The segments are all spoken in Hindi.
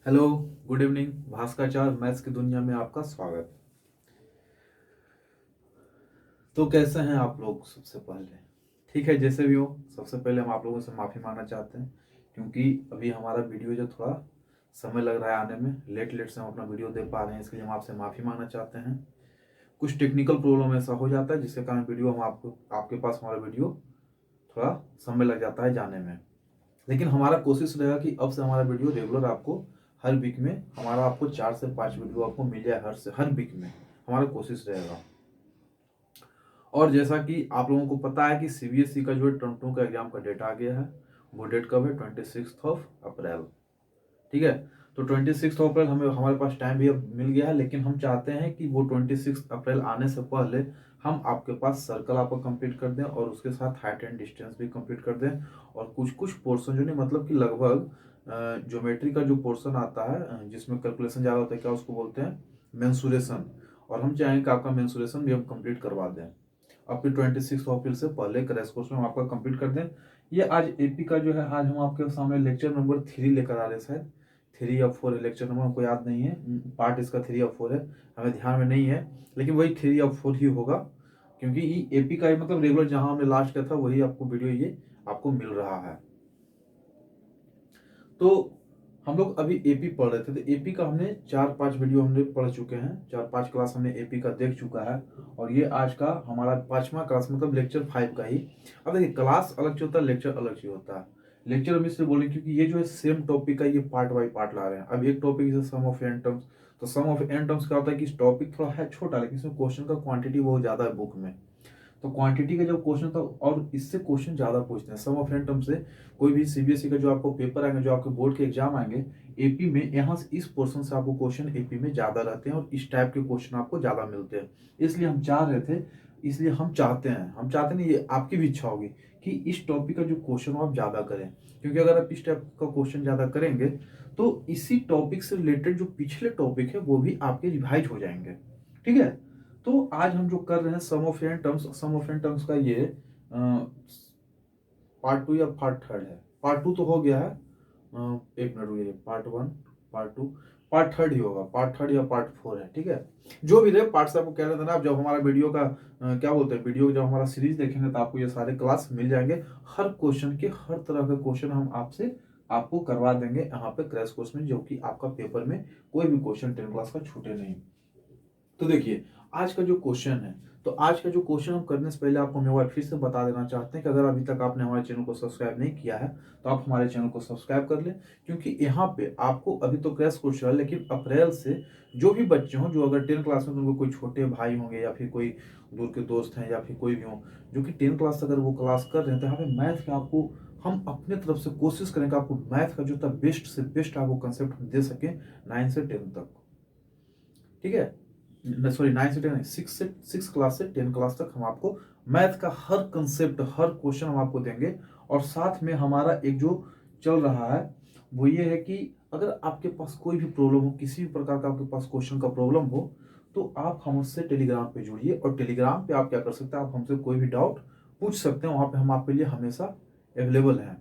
Hello, good evening. Bhaskaracharya maths की दुनिया में आपका स्वागत। तो कैसे हैं आप लोग? सबसे पहले ठीक है, जैसे भी हो। सबसे पहले हम आप लोगों से माफ़ी मांगना चाहते हैं क्योंकि अभी हमारा वीडियो जो थोड़ा समय लग रहा है आने में, लेट लेट से हम अपना वीडियो दे पा रहे हैं, इसलिए हम आपसे माफ़ी मांगना चाहते हैं। कुछ टेक्निकल प्रॉब्लम ऐसा हो जाता है जिसके कारण वीडियो हम आपको आपके पास हमारा वीडियो थोड़ा समय लग जाता है जाने में। लेकिन हमारा कोशिश रहेगा कि अब से हमारा वीडियो रेगुलर आपको हर वीक में हमारा आपको 4 से 5 वीडियो आपको मिल जाए हर वीक में, हमारा कोशिश रहेगा। और जैसा कि आप लोगों को पता है कि सीबीएसई का जो टर्म 2 का एग्जाम का डेट आ गया है। वो डेट कब है? 26 अप्रैल। ठीक है। तो 26 अप्रैल हमें हमारे पास टाइम भी अब मिल गया है, लेकिन हम चाहते हैं कि वो 26 अप्रैल आने से पहले हम आपके पास सर्कल आपको कंप्लीट कर दें और उसके साथ हाइट एंड डिस्टेंस भी कंप्लीट कर दें। और कुछ कुछ पोर्शन जो नहीं, मतलब कि लगभग ज्योमेट्री का जो पोर्शन आता है जिसमें कैलकुलेशन ज़्यादा होता है, क्या उसको बोलते हैं? मेंसुरेशन। और हम चाहेंगे कि आपका मेंसुरेशन भी हम कंप्लीट करवा दें आपके 26 अप्रैल से पहले। क्रैश कोर्स में हम आपका कंप्लीट कर दें। ये आज एपी का जो है, आज हम आपके सामने लेक्चर नंबर 3 लेकर आ रहे हैं। शायद 3 या 4 है लेक्चर नंबर, हमको याद नहीं है। पार्ट इसका 3 या 4 है, हमें ध्यान में नहीं है, लेकिन वही 3 या 4 ही होगा क्योंकि ये एपी का मतलब रेगुलर जहां हमने लास्ट किया था वही आपको वीडियो ये आपको मिल रहा है। तो हम लोग अभी एपी पढ़ रहे थे, तो एपी का हमने 4-5 वीडियो हमने पढ़ चुके हैं, 4-5 क्लास हमने एपी का देख चुका है। और ये आज का हमारा 5वां क्लास, मतलब लेक्चर 5 का ही। अब देखिए, क्लास अलग से होता है, लेक्चर अलग से होता है। लेक्चर हम इसलिए बोले क्योंकि ये जो है सेम टॉपिक का ये पार्ट बाई पार्ट ला रहे हैं। अब एक टॉपिक जैसे सम ऑफ एन टर्म्स, तो सम ऑफ एन टर्म्स क्या होता है कि टॉपिक थोड़ा है छोटा, लेकिन इसमें क्वेश्चन का क्वांटिटी बहुत ज्यादा है बुक में। तो क्वांटिटी का जो क्वेश्चन था, और इससे क्वेश्चन ज्यादा पूछते हैं सम ऑफ एन टर्म से। कोई भी सीबीएसई का जो आपको पेपर आएंगे, जो आपके बोर्ड के एग्जाम आएंगे एपी में, यहाँ से इस पोर्शन से आपको क्वेश्चन एपी में ज्यादा रहते हैं और इस टाइप के क्वेश्चन आपको ज्यादा मिलते हैं। इसलिए हम चाह रहे थे, इसलिए हम चाहते हैं, नहीं, ये आपकी भी इच्छा होगी कि इस टॉपिक का जो क्वेश्चन हो आप ज्यादा करें। क्योंकि अगर आप इस टाइप का क्वेश्चन ज्यादा करेंगे तो इसी टॉपिक से रिलेटेड जो पिछले टॉपिक है वो भी आपके रिवाइज हो जाएंगे। ठीक है। तो आज हम जो कर रहे हैं सम ऑफ एन टर्म्स का ये पार्ट 2 या पार्ट 3 है। पार्ट 2 तो हो गया है। एक मिनट रुकिए, पार्ट 1, पार्ट 2, पार्ट 3 ही होगा। पार्ट 3 या पार्ट 4 है। ठीक है। जो भी रहे पार्ट से आपको कह रहे थे ना, आप जब हमारा वीडियो का क्या बोलते हैं, वीडियो जब हमारा सीरीज देखेंगे तो आपको ये सारे क्लास मिल जाएंगे। हर क्वेश्चन के हर तरह के क्वेश्चन हम आपसे आपको करवा देंगे यहाँ पे क्रैश कोर्स में, जो कि आपका पेपर में कोई भी क्वेश्चन 10 क्लास का छूटे नहीं। तो देखिए, आज का जो क्वेश्चन है, तो आज का जो क्वेश्चन हम करने से पहले आपको हम एक बार फिर से बता देना चाहते हैं कि अगर अभी तक आपने हमारे चैनल को सब्सक्राइब नहीं किया है तो आप हमारे चैनल को सब्सक्राइब कर लें। क्योंकि यहाँ पे आपको अभी तो क्रैश कोर्स है, लेकिन अप्रैल से जो भी बच्चे हों, जो अगर 10 क्लास में, तो उनको कोई छोटे भाई होंगे या फिर कोई दूर के दोस्त हैं या फिर कोई भी हो जो कि 10 क्लास अगर वो क्लास कर रहे हैं, तो यहाँ पे मैथ के आपको हम अपने तरफ से कोशिश करेंगे आपको मैथ का जो था बेस्ट से बेस्ट आपको कंसेप्ट दे सकें 9 से 10 तक। ठीक है, सॉरी 9 से 10 नहीं, 6 क्लास से 10 क्लास तक हम आपको मैथ का हर कंसेप्ट हर क्वेश्चन हम आपको देंगे। और साथ में हमारा एक जो चल रहा है वो ये है कि अगर आपके पास कोई भी प्रॉब्लम हो, किसी भी प्रकार का आपके पास क्वेश्चन का प्रॉब्लम हो, तो आप हमसे टेलीग्राम पे जुड़िए। और टेलीग्राम पे आप क्या कर सकते हैं, आप हमसे कोई भी डाउट पूछ सकते हैं, वहां पे हम आपके लिए हमेशा अवेलेबल हैं।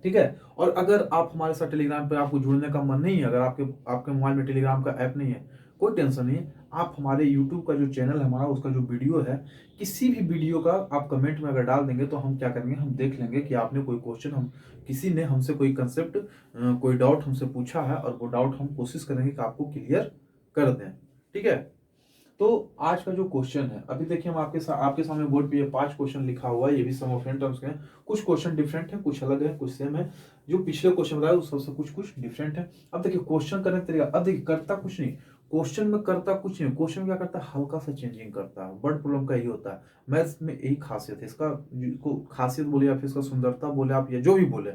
ठीक है। और अगर आप हमारे साथ टेलीग्राम पे आपको जुड़ने का मन नहीं है, अगर आपके आपके मोबाइल में टेलीग्राम का ऐप नहीं है, कोई टेंशन नहीं है। आप हमारे यूट्यूब का जो चैनल है हमारा, उसका जो वीडियो है, किसी भी वीडियो का आप कमेंट में अगर डाल देंगे तो हम क्या करेंगे, हम देख लेंगे कि आपने कोई क्वेश्चन, हम किसी ने हमसे कोई कंसेप्ट कोई डाउट हमसे पूछा है, और वो डाउट हम कोशिश करेंगे कि आपको क्लियर कर दें। ठीक है। तो आज का जो क्वेश्चन है, अभी देखिए हम आपके सामने बोर्ड पे ये 5 क्वेश्चन लिखा हुआ है, ये भी सम ऑफ एन टर्म्स के हैं। कुछ क्वेश्चन डिफरेंट है, कुछ अलग है, कुछ सेम है। जो पिछले क्वेश्चन बताया उस सबसे कुछ कुछ डिफरेंट है। अब देखिए क्वेश्चन करने का तरीका, अब देखिए करता कुछ नहीं, क्वेश्चन में करता कुछ नहीं, क्वेश्चन क्या करता है, हल्का सा चेंजिंग करता है। वर्ड प्रॉब्लम का यही होता है, मैथ्स में यही खासियत है इसका। को खासियत बोले या फिर इसका सुंदरता बोले आप, या जो भी बोले,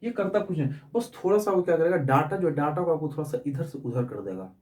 ये करता कुछ नहीं, बस थोड़ा सा वो क्या करेगा, डाटा जो डाटा को आपको थोड़ा सा इधर से उधर कर देगा।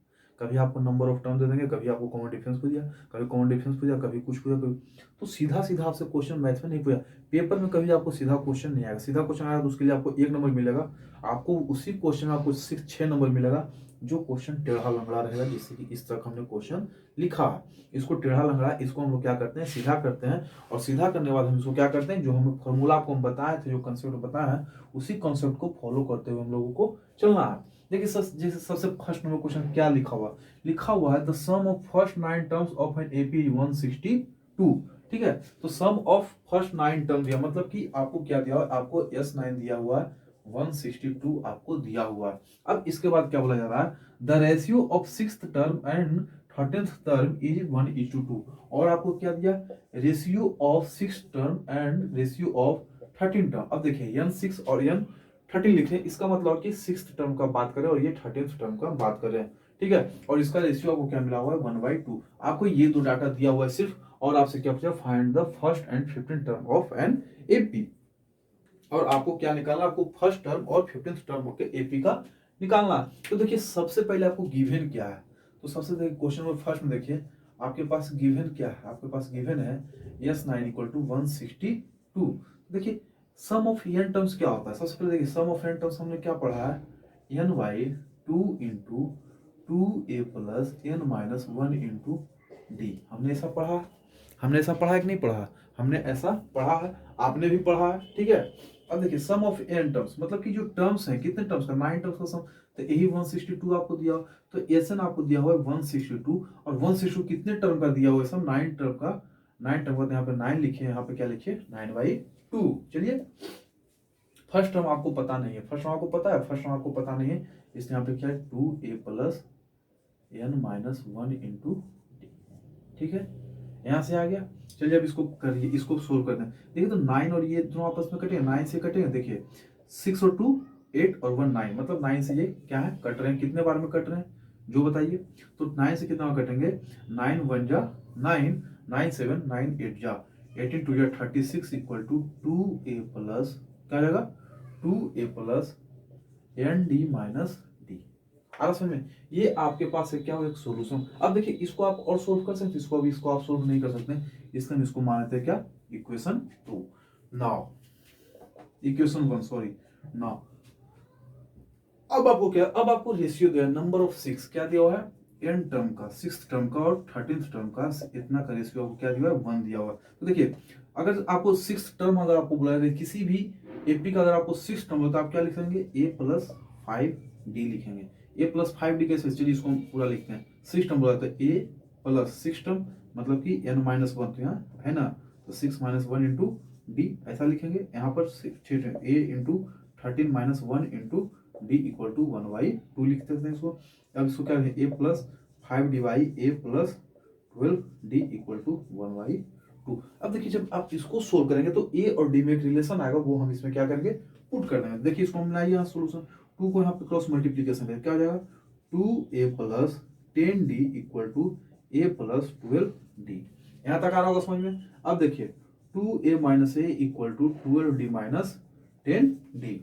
कभी आपको नंबर ऑफ टर्म दे देंगे, कभी आपको कॉमन डिफरेंस पूछ दिया, कभी कॉमन डिफरेंस पूछ दिया, कभी कुछ पूछा, कभी तो सीधा सीधा आपसे क्वेश्चन मैथ में नहीं पूछा। पेपर में कभी आपको सीधा क्वेश्चन नहीं आएगा। सीधा क्वेश्चन आएगा तो उसके लिए आपको 1 नंबर मिलेगा। आपको उसी क्वेश्चन में आपको 6 नंबर मिलेगा, जो क्वेश्चन टेढ़ा लंगड़ा रहेगा, जिससे कि इस तरह हमने क्वेश्चन लिखा है। इसको टेढ़ा लंगड़ा, इसको हम लोग क्या करते हैं, सीधा करते हैं। और सीधा करने के बाद हम इसको क्या करते हैं, जो हमें फॉर्मूला आपको हम बताए थे, जो कंसेप्ट बताया है, उसी कॉन्सेप्ट को फॉलो करते हुए हम लोगों को चलना है। देखिए जैसे सबसे फर्स्ट नंबर क्वेश्चन क्या लिखा हुआ है the sum of first 9 terms of an AP is 162। ठीक है, तो सम ऑफ फर्स्ट 9 टर्म दिया, मतलब कि आपको क्या दिया हुआ है, आपको S9 दिया हुआ है, 162 आपको दिया हुआ है। अब इसके बाद क्या बोला जा रहा है, the ratio of sixth term and 13th term is 1:2। और आपको क्या दिया, ratio of sixth term and ratio of 13 term. अब देखिए n6 और n13 लिख रहे हैं, इसका मतलब कि सिक्स्थ टर्म का बात करें और ये 13th टर्म का बात कर रहे हैं। ठीक है, और इसका रेशियो आपको क्या मिला हुआ है, 1/2। आपको ये दो डाटा दिया हुआ है सिर्फ, और आपसे क्या पूछा, find the first and 15th term of an AP. और आपको क्या निकालना, आपको फर्स्ट टर्म और 15th टर्म के एपी का निकालना। तो देखिए सबसे पहले आपको गिवन क्या है, तो सबसे देखिए क्वेश्चन नंबर फर्स्ट में देखिए आपके पास गिवन क्या है, आपके पास गिवन है S9 = 162। देखिए सम ऑफ n टर्म्स क्या होता है, सबसे पहले देखिए सम ऑफ n टर्म्स हमने क्या पढ़ा है, n/2 × 2a + n - 1 × d। हमने ऐसा पढ़ा है कि नहीं पढ़ा, हमने ऐसा पढ़ा है, आपने भी पढ़ा है। ठीक है, अब देखिए सम ऑफ n टर्म्स, मतलब कि जो टर्म्स हैं, कितने टर्म्स का, 9 टर्म्स का सम, तो यही 162 आपको दिया, तो Sn आपको दिया हुआ है 162, और 162 कितने टर्म का दिया हुआ है, सब 9 टर्म का। 9 टर्म का, यहाँ पे 9 लिखे, यहाँ पे क्या लिखे, 9/2। चलिए फर्स्ट टर्म आपको पता नहीं है, फर्स्ट टर्म आपको पता है, फर्स्ट टर्म आपको पता नहीं है, इसलिए यहाँ पे क्या है, 2a + n - 1 × d। ठीक है, यहाँ से आ गया। चलिए अब इसको करिए, इसको सोल्व करते हैं। देखिए तो 9 और ये दोनों आपस में कटेंगे, 9 से कटेंगे। देखिए 6 और 2 8 और 1 9, मतलब 9 से ये क्या है, कट रहे हैं। कितने बार में कट रहे हैं जो बताइए, तो 9 से कितना कटेंगे, 9 1 जा 9, 9 7 9 8 जा 18 2 जा 36 = 2a + क्या रहेगा, 2a + n/d - d। आ रहा समझ में, ये आपके पास है क्या, एक सॉल्यूशन। अब देखिए इसको आप और सोल्व कर सकते हैं, इसको आप सोल्व नहीं कर सकते, इसलिए हम इसको मानते हैं क्या, equation 2। Now equation 1, sorry. Now अब आपको क्या, अब आपको रेशियो दिया, नंबर ऑफ 6 क्या दिया हुआ है, n टर्म का, 6th टर्म का और 13th टर्म का, इतना का रेशियो आपको क्या दिया हुआ है, 1 दिया हुआ है। तो देखिए अगर आपको 6th टर्म अगर आपको बुलाया जाए, किसी भी एपी का अगर आपको 6th टर्म हो तो आप क्या लिखेंगे, a + 5d लिखेंगे। a + 5d कैसे, चलिए इसको हम पूरा लिखते हैं। 6th टर्म बोला तो a + 6 टर्म, मतलब कि n - 1 तो यहाँ है ना, तो 6 - 1 × d ऐसा लिखेंगे। यहाँ पर a × 13 - 1 × d = 1/2 लिख सकते हैं इसको। अब इसको क्या लिखें, a + 5d a + 12d = 1/2। अब देखिए जब आप इसको सोल्व करेंगे तो a और d में एक रिलेशन आएगा, वो हम इसमें क्या करेंगे, पुट कर देंगे। देखिए इसको हम लाइए यहाँ सोल्यूशन, 2 को यहाँ पे क्रॉस मल्टीप्लीकेशन है, क्या हो जाएगा, 2a + 10d = a + 12d। यहाँ तक आ रहा होगा समझ में। अब देखिए 2a - a = 12d - 10d।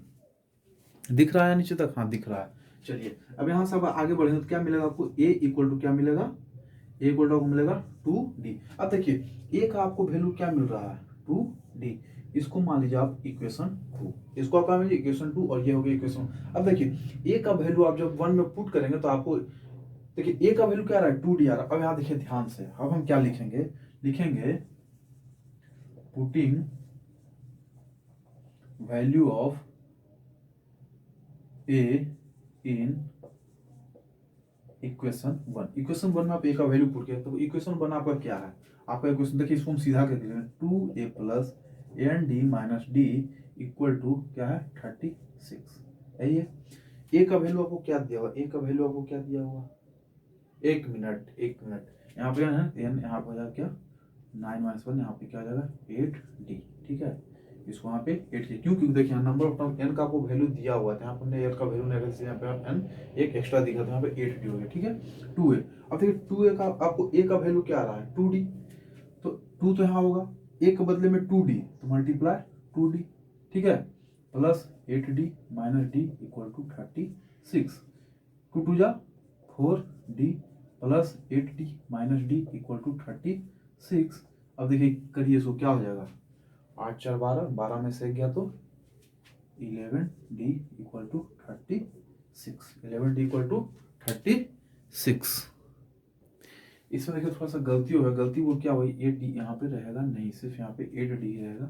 दिख रहा है नीचे तक, हाँ दिख रहा है। चलिए अब यहाँ से अब आगे बढ़ेंगे तो क्या मिलेगा आपको, a = क्या मिलेगा, a = आपको मिलेगा 2d। अब देखिए a का आपको वैल्यू क्या मिल रहा है, 2d। इसको मान लीजिए आप इक्वेशन 2, इसको आप मान लीजिए इक्वेशन 2, और ये हो गया इक्वेशन। अब देखिए a का वैल्यू आप जब 1 में पुट करेंगे तो आपको देखिए a का वैल्यू क्या आ रहा है, 2d आ रहा है। अब यहाँ देखिए ध्यान से, अब हम क्या लिखेंगे, putting value of a in equation 1। Equation 1 में आप a का वैल्यू पुट किया, तो इक्वेशन 1 आपका क्या है, आपका इक्वेशन देखिए, इसको हम सीधा कर देंगे, 2a + n/d - d = क्या है, 36। यही है। a का वैल्यू आपको क्या दिया हुआ, a का वैल्यू आपको क्या दिया हुआ, एक मिनट यहाँ पे है n, यहाँ पे हो जाएगा क्या, 9 - 1, यहाँ पे क्या हो जाएगा 8d। ठीक है, इसको यहाँ पे 8 के, क्यों, क्योंकि देखिए नंबर ऑफ टर्म n का आपको वैल्यू दिया हुआ था, यहाँ पर हमने n का वैल्यू नहीं रखा, यहाँ पे n एक एक्स्ट्रा दिखा था, यहाँ पे 8d हो गया। ठीक है, 2a। अब देखिए 2a का आपको a का वैल्यू क्या आ रहा है, 2d, तो 2 तो यहाँ होगा, a के बदले में 2d, तो मल्टीप्लाई 2d। ठीक है, प्लस 8d - d = 36, 2 2 जा 4d + 8d - d = 36। अब देखिए करिए, इसको क्या हो जाएगा, 8 4 12, 12 में से गया तो 11d = 36, 11d = 36। इसमें देखिए थोड़ा सा गलती होगा, गलती वो क्या हुई, 8d यहाँ पे रहेगा नहीं, सिर्फ यहाँ पे 8d ही रहेगा,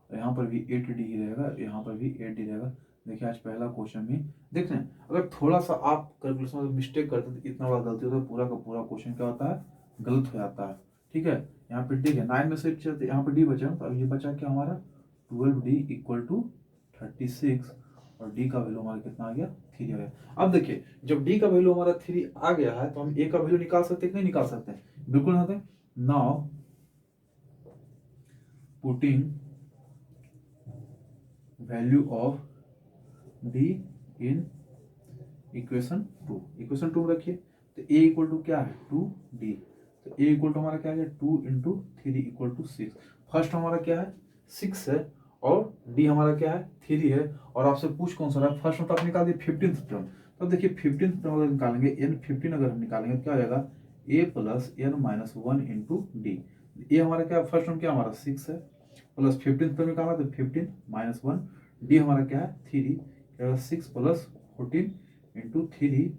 और यहाँ पर भी 8d ही रहेगा, यहाँ पर भी 8d रहेगा, देखिए आज पहला क्वेश्चन में देख रहे हैं, अगर थोड़ा सा आप कैलकुलेशन में मिस्टेक करते हैं तो इतना बड़ा गलती होता है, पूरा का पूरा क्वेश्चन क्या होता है, गलत हो जाता है। ठीक है, यहाँ पे डी है 9 में से यहाँ पे डी बचा, तो अब ये बचा क्या हमारा 12D इक्वल टू 36, और डी का वैल्यू हमारा कितना आ गया 3 आ गया। अब देखिए जब डी का वैल्यू हमारा 3 आ गया है तो हम ए का वैल्यू निकाल सकते हैं कि नहीं निकाल सकते हैं, बिल्कुल निकालते हैं। Now putting value of D in equation 2, equation 2 में रखिए, तो a इक्वल टू क्या है 2d, तो a इक्वल टू हमारा क्या है 2 इंटू 3 इक्वल टू 6। फर्स्ट हमारा क्या है 6 है और d हमारा क्या है 3 है, और आपसे पूछ कौन सा रहा है, फर्स्ट में तो आप निकाल दिए 15th टर्म, तो देखिए 15th टर्म अगर निकालेंगे n15 अगर हम निकालेंगे तो क्या हो जाएगा a plus n minus 1 into D. A हमारा क्या फर्स्ट टर्म क्या हमारा 6 है, प्लस 15th टर्म निकालना तो 15 माइनस 1, डी हमारा क्या है 3, क्या 6 plus 14 into 3,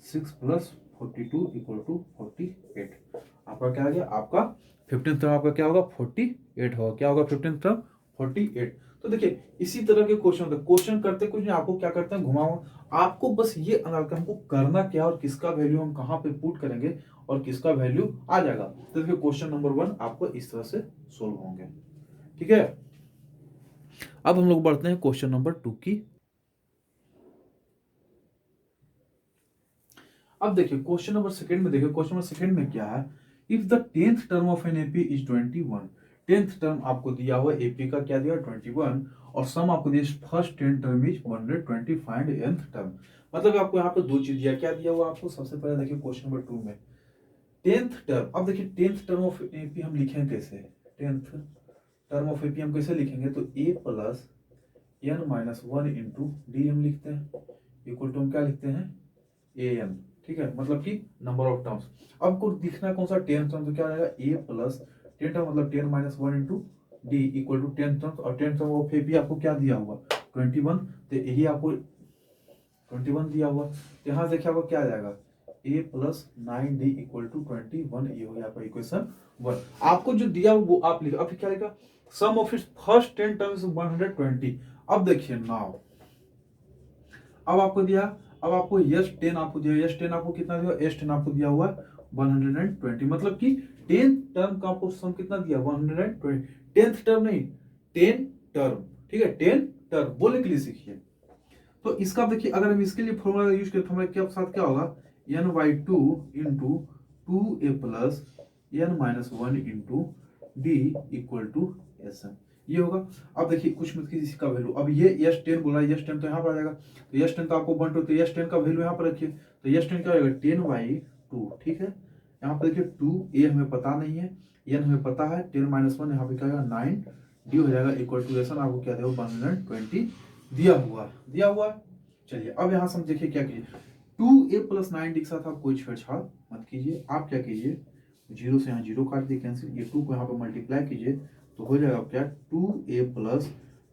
6 plus 42 equal to 48। आपका क्या आ गया, आपका 15th टर्म आपका क्या होगा 48 होगा, क्या होगा 15th टर्म 48। तो देखिए इसी तरह के क्वेश्चन होते हैं, क्वेश्चन करते कुछ नहीं, आपको क्या करते हैं घुमाओ, आपको बस ये अंदाजा हमको करना क्या और किसका वैल्यू हम कहाँ पे पुट करेंगे और किसका वैल्यू आ जाएगा। तो देखिए क्वेश्चन नंबर 1 आपको इस तरह से सोल्व होंगे। ठीक है, अब हम लोग बढ़ते हैं क्वेश्चन नंबर 2 की। अब देखिए क्वेश्चन नंबर सेकंड में, देखिए क्वेश्चन नंबर सेकंड में क्या है, if the 10th term of an AP is 21, 10th term आपको दिया हुआ एपी का क्या दिया 21, और सम आपको दिया first 10 term is 120, find nth term. मतलब आपको यहाँ पे दो चीज दिया, क्या दिया हुआ आपको, सबसे पहले देखिए क्वेश्चन नंबर 2 में 10th टर्म। अब देखिए 10th टर्म ऑफ एपी हम लिखेंगे कैसे, 10th टर्म ऑफ एपी हम कैसे लिखेंगे, तो a plus n minus 1 into D हम लिखते हैं, इक्वल टू हम क्या लिखते हैं an। ठीक है, मतलब कि नंबर ऑफ टर्म्स। अब आपको दिखना कौन सा 10th टर्म, तो क्या आ जाएगा a प्लस 10 टर्म मतलब 10 minus 1 into d equal to 10th term, और 10th टर्म ऑफ एपी आपको क्या दिया हुआ 21, तो यही आपको 21 दिया हुआ, तो यहाँ देखिए आपको क्या आ जाएगा a plus 9d equal to 21, ये हो गया आपका इक्वेशन 1। आपको जो दिया वो आप लिखा, अब क्या लिखा, सम ऑफ इट्स फर्स्ट 10 टर्म्स 120। अब देखिए नाउ, अब आपको दिया, अब आपको यस 10 आपको दिया, यस 10 आपको कितना दिया, एस 10 आपको दिया हुआ 120, मतलब कि 10th टर्म का आपको सम कितना दिया 120, 10th टर्म नहीं 10 टर्म। ठीक है, 10 टर्म बोलने के लिए सीखिए। तो इसका देखिए अगर हम इसके लिए फॉर्मूला यूज करें तो हमारे क्या साथ क्या होगा n/2 into 2a plus n minus 1 into d equal to s, ये होगा। अब देखिए कुछ मत कीजिए इसका वैल्यू, अब ये यस 10 बोला है, यस 10 तो यहाँ पर आ जाएगा, तो यस 10 तो आपको 1 2, तो यस 10 का वैल्यू यहाँ पर रखिए, तो यस 10 क्या हो जाएगा 10/2। ठीक है, यहाँ पर देखिए 2a हमें पता नहीं है, n हमें पता है, 10 माइनस 1 यहाँ पे क्या होगा 9, डी हो जाएगा इक्वल टू एस, आपको क्या देगा 120 दिया हुआ। चलिए अब यहाँ से हम देखिए क्या कीजिए, 2a प्लस 9d के साथ आप कोई छेड़छाड़ मत कीजिए, आप क्या कीजिए 0 से यहाँ 0 काट दिए कैंसिल, ये 2 को यहाँ पर मल्टीप्लाई कीजिए तो हो जाएगा क्या 2a plus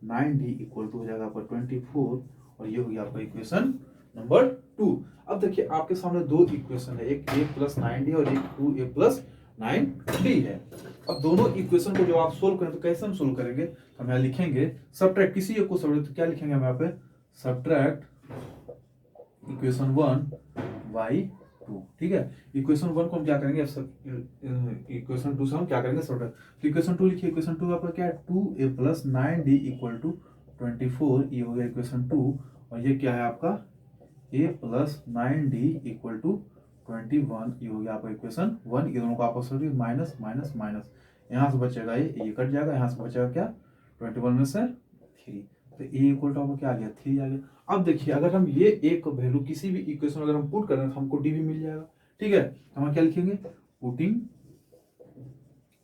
9d equal to हो जाएगा आपका 24, और ये हो गया आपका इक्वेशन नंबर 2। अब देखिए आपके सामने दो इक्वेशन है, एक a प्लस 9d और एक 2a प्लस 9d है। अब दोनों इक्वेशन को जब आप सोल्व करें तो कैसे हम सोल्व करेंगे, तो हम यहाँ लिखेंगे सब्ट्रैक्ट, किसी एक को सब्ट्रैक्ट, तो क्या लिखेंगे हम यहाँ पे सब्ट्रैक्ट इक्वेशन 1 बाई 2। ठीक है, इक्वेशन 1 को हम क्या करेंगे, इक्वेशन 2 से हम क्या करेंगे सब्ट्रैक्ट, तो इक्वेशन 2 लिखिए, इक्वेशन 2 आपका क्या है 2a plus 9d equal to 24, ये हो गया इक्वेशन 2, और ये क्या है आपका a plus 9d equal to 21, ये हो गया आपका इक्वेशन 1। ये दोनों का आपस में माइनस माइनस माइनस, यहाँ से बचेगा ये कट जाएगा, यहाँ से बचेगा क्या 21 में से 3, तो a इक्वल टू आपको क्या आ गया 3 आ गया। अब देखिए अगर हम ये एक वैल्यू किसी भी इक्वेशन अगर हम पुट करें तो हमको डी भी मिल जाएगा। ठीक है, तो हम क्या लिखेंगे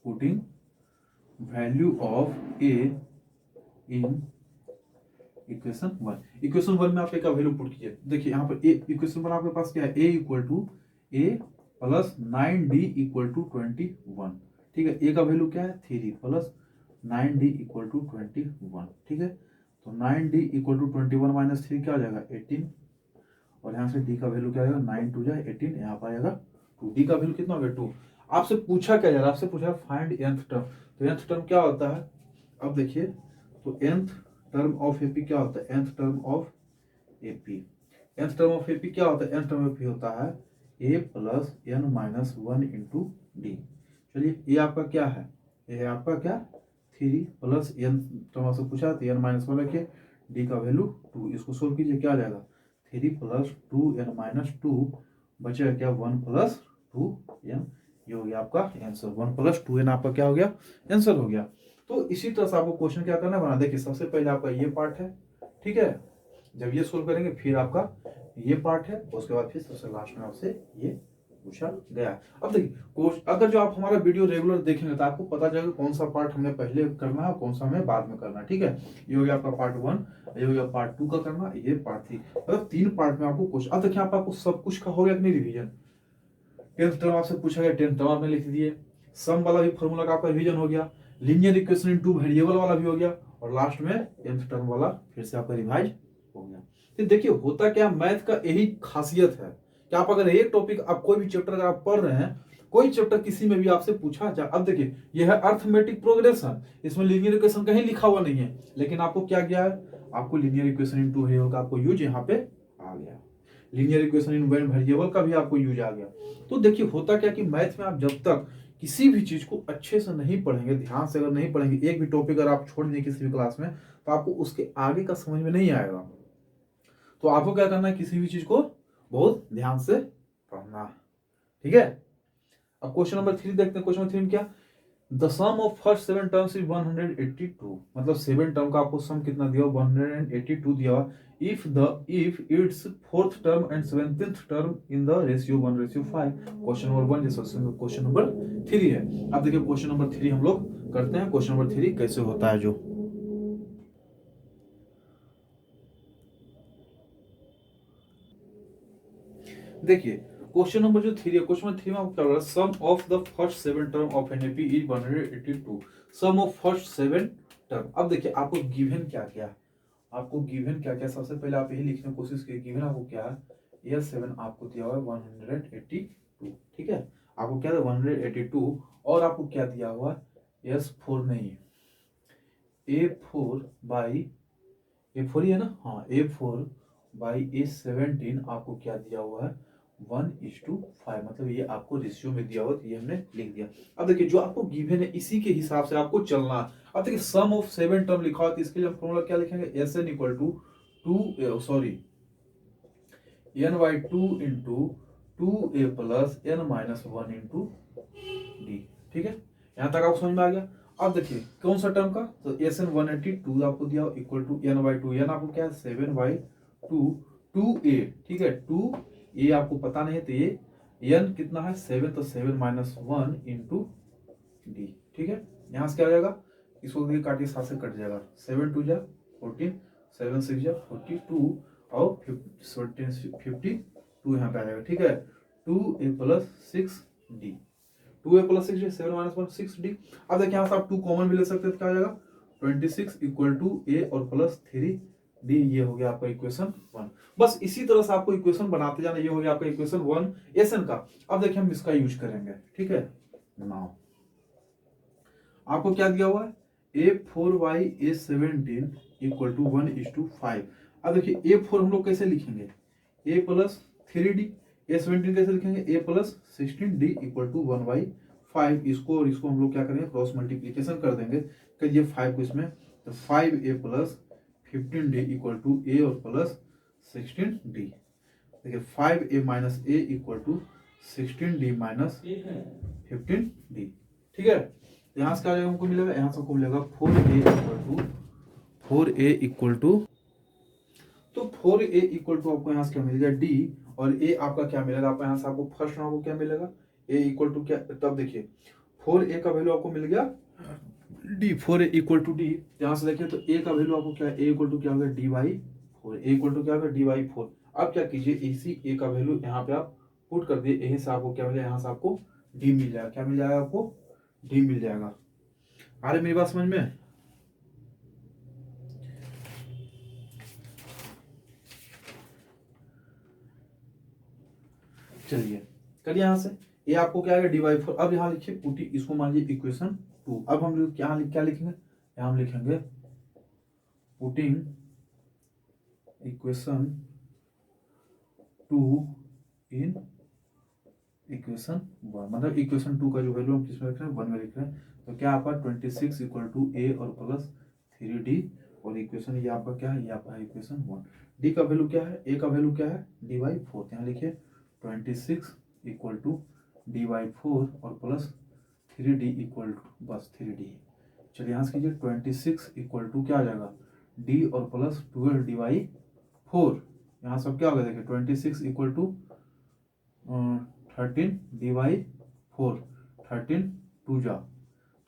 putting value of A in equation 1। Equation 1 में आप ए का वैल्यू पुट कीजिए, देखिए यहाँ पर ए इक्वेशन 1 आपके पास क्या है, a equal to a plus 9d equal to 21। ठीक है, a का वैल्यू क्या है 3 प्लस 9d इक्वल टू 21। ठीक है, तो 9d इक्वल टू 21 माइनस 3 क्या हो जाएगा 18, और यहाँ से d का वैल्यू क्या आएगा 9 2 जाए 18, यहाँ पर आएगा 2, d का वैल्यू कितना हो गया 2। आपसे पूछा क्या यार, आपसे पूछा फाइंड nth टर्म, तो nth टर्म क्या होता है, अब देखिए तो nth टर्म ऑफ एपी क्या होता है, nth term of A P. nth term of A P क्या होता है? nth टर्म ऑफ पी होता है A plus N minus one into D. चलिए ये आपका क्या है? ये है आपका क्या? 3 प्लस एन टर्म से पूछा तो एन माइनस वन रखिए, डी का वैल्यू 2। इसको सोल्व कीजिए, क्या आ जाएगा? 3 प्लस 2 एन माइनस 2 बचेगा क्या? 1 प्लस 2 एन। ये हो गया आपका आंसर। 1 प्लस 2 एन आपका क्या हो गया? आंसर हो गया। तो इसी तरह से आपको क्वेश्चन क्या करना है, बना देखिए। सबसे पहले आपका ये पार्ट है, ठीक है, जब ये सोल्व करेंगे फिर आपका ये पार्ट है, उसके बाद फिर सबसे लास्ट में आपसे ये पूछा गया। अब देखिए अगर जो आप हमारा वीडियो रेगुलर देखेंगे तो आपको पता चलेगा कौन सा पार्ट हमने पहले करना है और कौन सा हमें बाद में करना है, ठीक है। ये हो गया आपका पार्ट 1, ये हो गया पार्ट 2 का करना, ये पार्ट 3, मतलब 3 पार्ट में आपको क्वेश्चन। अब देखिए आपको सब कुछ का हो गया कि नहीं रिवीजन। 10th टर्म आपसे पूछा गया, 10th टर्म आपने लिख दिए, सम वाला भी फॉर्मूला का आपका रिवीजन हो गया, linear equation in two variable वाला भी हो गया, और लास्ट में 10th टर्म वाला फिर से आपका रिवाइज हो गया। तो देखिए होता क्या, मैथ का यही खासियत है कि आप अगर एक टॉपिक, आप कोई भी चैप्टर अगर आप पढ़ रहे हैं, कोई चैप्टर किसी में भी आपसे पूछा जाए। अब देखिए यह है अर्थमेटिक प्रोग्रेशन, इसमें लीनियर इक्वेशन कहीं लिखा हुआ नहीं है, लेकिन आपको क्या गया है? आपको linear equation in two variable का आपको यूज यहाँ पे आ गया, linear equation in one variable का भी आपको यूज आ गया। तो देखिए होता क्या कि मैथ में आप जब तक किसी भी चीज को अच्छे से नहीं पढ़ेंगे, ध्यान से अगर नहीं पढ़ेंगे, एक भी टॉपिक अगर आप छोड़ देंगे किसी भी क्लास में, तो आपको उसके आगे का समझ में नहीं आएगा। तो आपको क्या करना है? किसी भी चीज को बहुत ध्यान से पढ़ना, ठीक है। अब क्वेश्चन नंबर 3 देखते हैं। क्वेश्चन नंबर 3 में क्या? The sum of first 7 terms is 182, मतलब 7 टर्म का आपको सम कितना दिया? 182 दिया हुआ। If it's fourth term and 7th term in the ratio 1:5। Question number 1 जैसे क्वेश्चन नंबर 3 है। अब देखिए क्वेश्चन नंबर 3 हम लोग करते हैं। क्वेश्चन नंबर 3 कैसे होता है जो देखिए क्वेश्चन नंबर जो 3 है, क्वेश्चन नंबर 3 में आपको क्या बोला? Sum of the first 7 term of an AP is 182। Sum of first 7 term. अब देखिए आपको गिवन क्या क्या, आपको गिवन क्या क्या, सबसे पहले आप यही लिखने की कोशिश कीजिए। गिवन आपको क्या है? ये 7 आपको दिया हुआ है 182, ठीक है। आपको क्या है? 182, और आपको क्या दिया हुआ है? यस 4 नहीं है, A4 बाई A4 ही है ना, हाँ A4 बाई A17 आपको क्या दिया हुआ है? 1:5, मतलब ये आपको रेशियो में दिया हुआ, तो ये हमने लिख दिया। अब देखिए जो आपको गिवन है इसी के हिसाब से आपको चलना है। अब देखिए सम ऑफ 7 टर्म लिखा हुआ, तो इसके लिए हम फॉर्मूला क्या लिखेंगे? Sn equal to n/2 into 2a plus n minus 1 into d, ठीक है। यहाँ तक आपको समझ में आ गया। अब देखिए कौन सा टर्म का? तो Sn 182 आपको दिया इक्वल टू n/2, n आपको क्या है? 7/2 2a, ठीक है। 2a आपको पता नहीं है, तो ये n कितना है? 7, तो 7 माइनस 1 इंटू डी, ठीक है। यहाँ से क्या हो जाएगा? इसको देखिए काटिए, 7 से कट जाएगा, 7 2 जा 14, 7 6 जा 42, और 52 यहाँ पे आ जाएगा, ठीक है। 2a plus 6d, 2a plus 6d, 7 minus 1 6d। अब देखिए यहाँ से आप 2 कॉमन भी ले सकते हैं, तो क्या आ जाएगा? 26 इक्वल टू a और प्लस 3d। ये हो गया आपका इक्वेशन 1। बस इसी तरह से आपको इक्वेशन बनाते जाना। ये हो गया आपका इक्वेशन 1 Sn का। अब देखिए हम इसका यूज करेंगे, ठीक है। नाउ आपको क्या दिया हुआ है? A4 by A17 equal to 1:5। अब देखिए A4 हम लोग कैसे लिखेंगे? A प्लस 3d, A17 कैसे लिखेंगे? A plus 16d equal to 1/5। इसको और इसको हम लोग क्या करेंगे? क्रॉस मल्टीप्लीकेशन कर देंगे, कि ये 5 को इसमें, तो 5a plus 15d equal to a और प्लस 16d। देखिए 5a minus a equal to 16d minus 15d, ठीक है। यहाँ से क्या हमको मिलेगा? यहाँ से हमको मिलेगा 4a इक्वल टू, तो 4a इक्वल टू आपको यहाँ से क्या मिलेगा? d, और a आपका क्या मिलेगा? आपको यहाँ से आपको फर्स्ट आपको क्या मिलेगा? a इक्वल टू क्या? तब देखिए 4a का वैल्यू आपको मिल गया d, 4a equal to d। यहाँ से देखिए तो a का वैल्यू आपको क्या है? a इक्वल टू क्या होगा? d/4। a इक्वल टू क्या होगा? d/4। अब क्या कीजिए, इसी a का वैल्यू यहाँ पे आप पुट कर दिए, यहीं से आपको क्या मिलेगा? यहाँ से आपको d मिल जाएगा। क्या मिल जाएगा आपको? d मिल जाएगा। आ रही मेरी बात समझ में? चलिए करिए यहाँ से, ये आपको क्या आएगा? d/4। अब यहाँ लिखिए पुटी, इसको मान लीजिए इक्वेशन 2। अब हम लोग क्या लिखेंगे? यहाँ हम लिखेंगे पुटिंग इक्वेशन 2 इन इक्वेशन 1, मतलब इक्वेशन 2 का जो वैल्यू हम किसमें लिख रहे हैं, 1 में लिख रहे हैं। तो क्या आपका 26 इक्वल टू ए और प्लस 3d, और इक्वेशन ये आपका क्या है, ये आपका इक्वेशन 1। डी का वैल्यू क्या है, ए का वैल्यू क्या है, डी बाई 4। यहाँ लिखिए 26 इक्वल टू डी बाई 4 और प्लस 3d इक्वल टू बस 3d। चलिए यहाँ से कीजिए 26 इक्वल टू क्या आ जाएगा, डी और प्लस 12 डी बाई 4। यहाँ सब क्या होगा देखिए 26 इक्वल टू 13 डी बाई 4, 13 2 जा,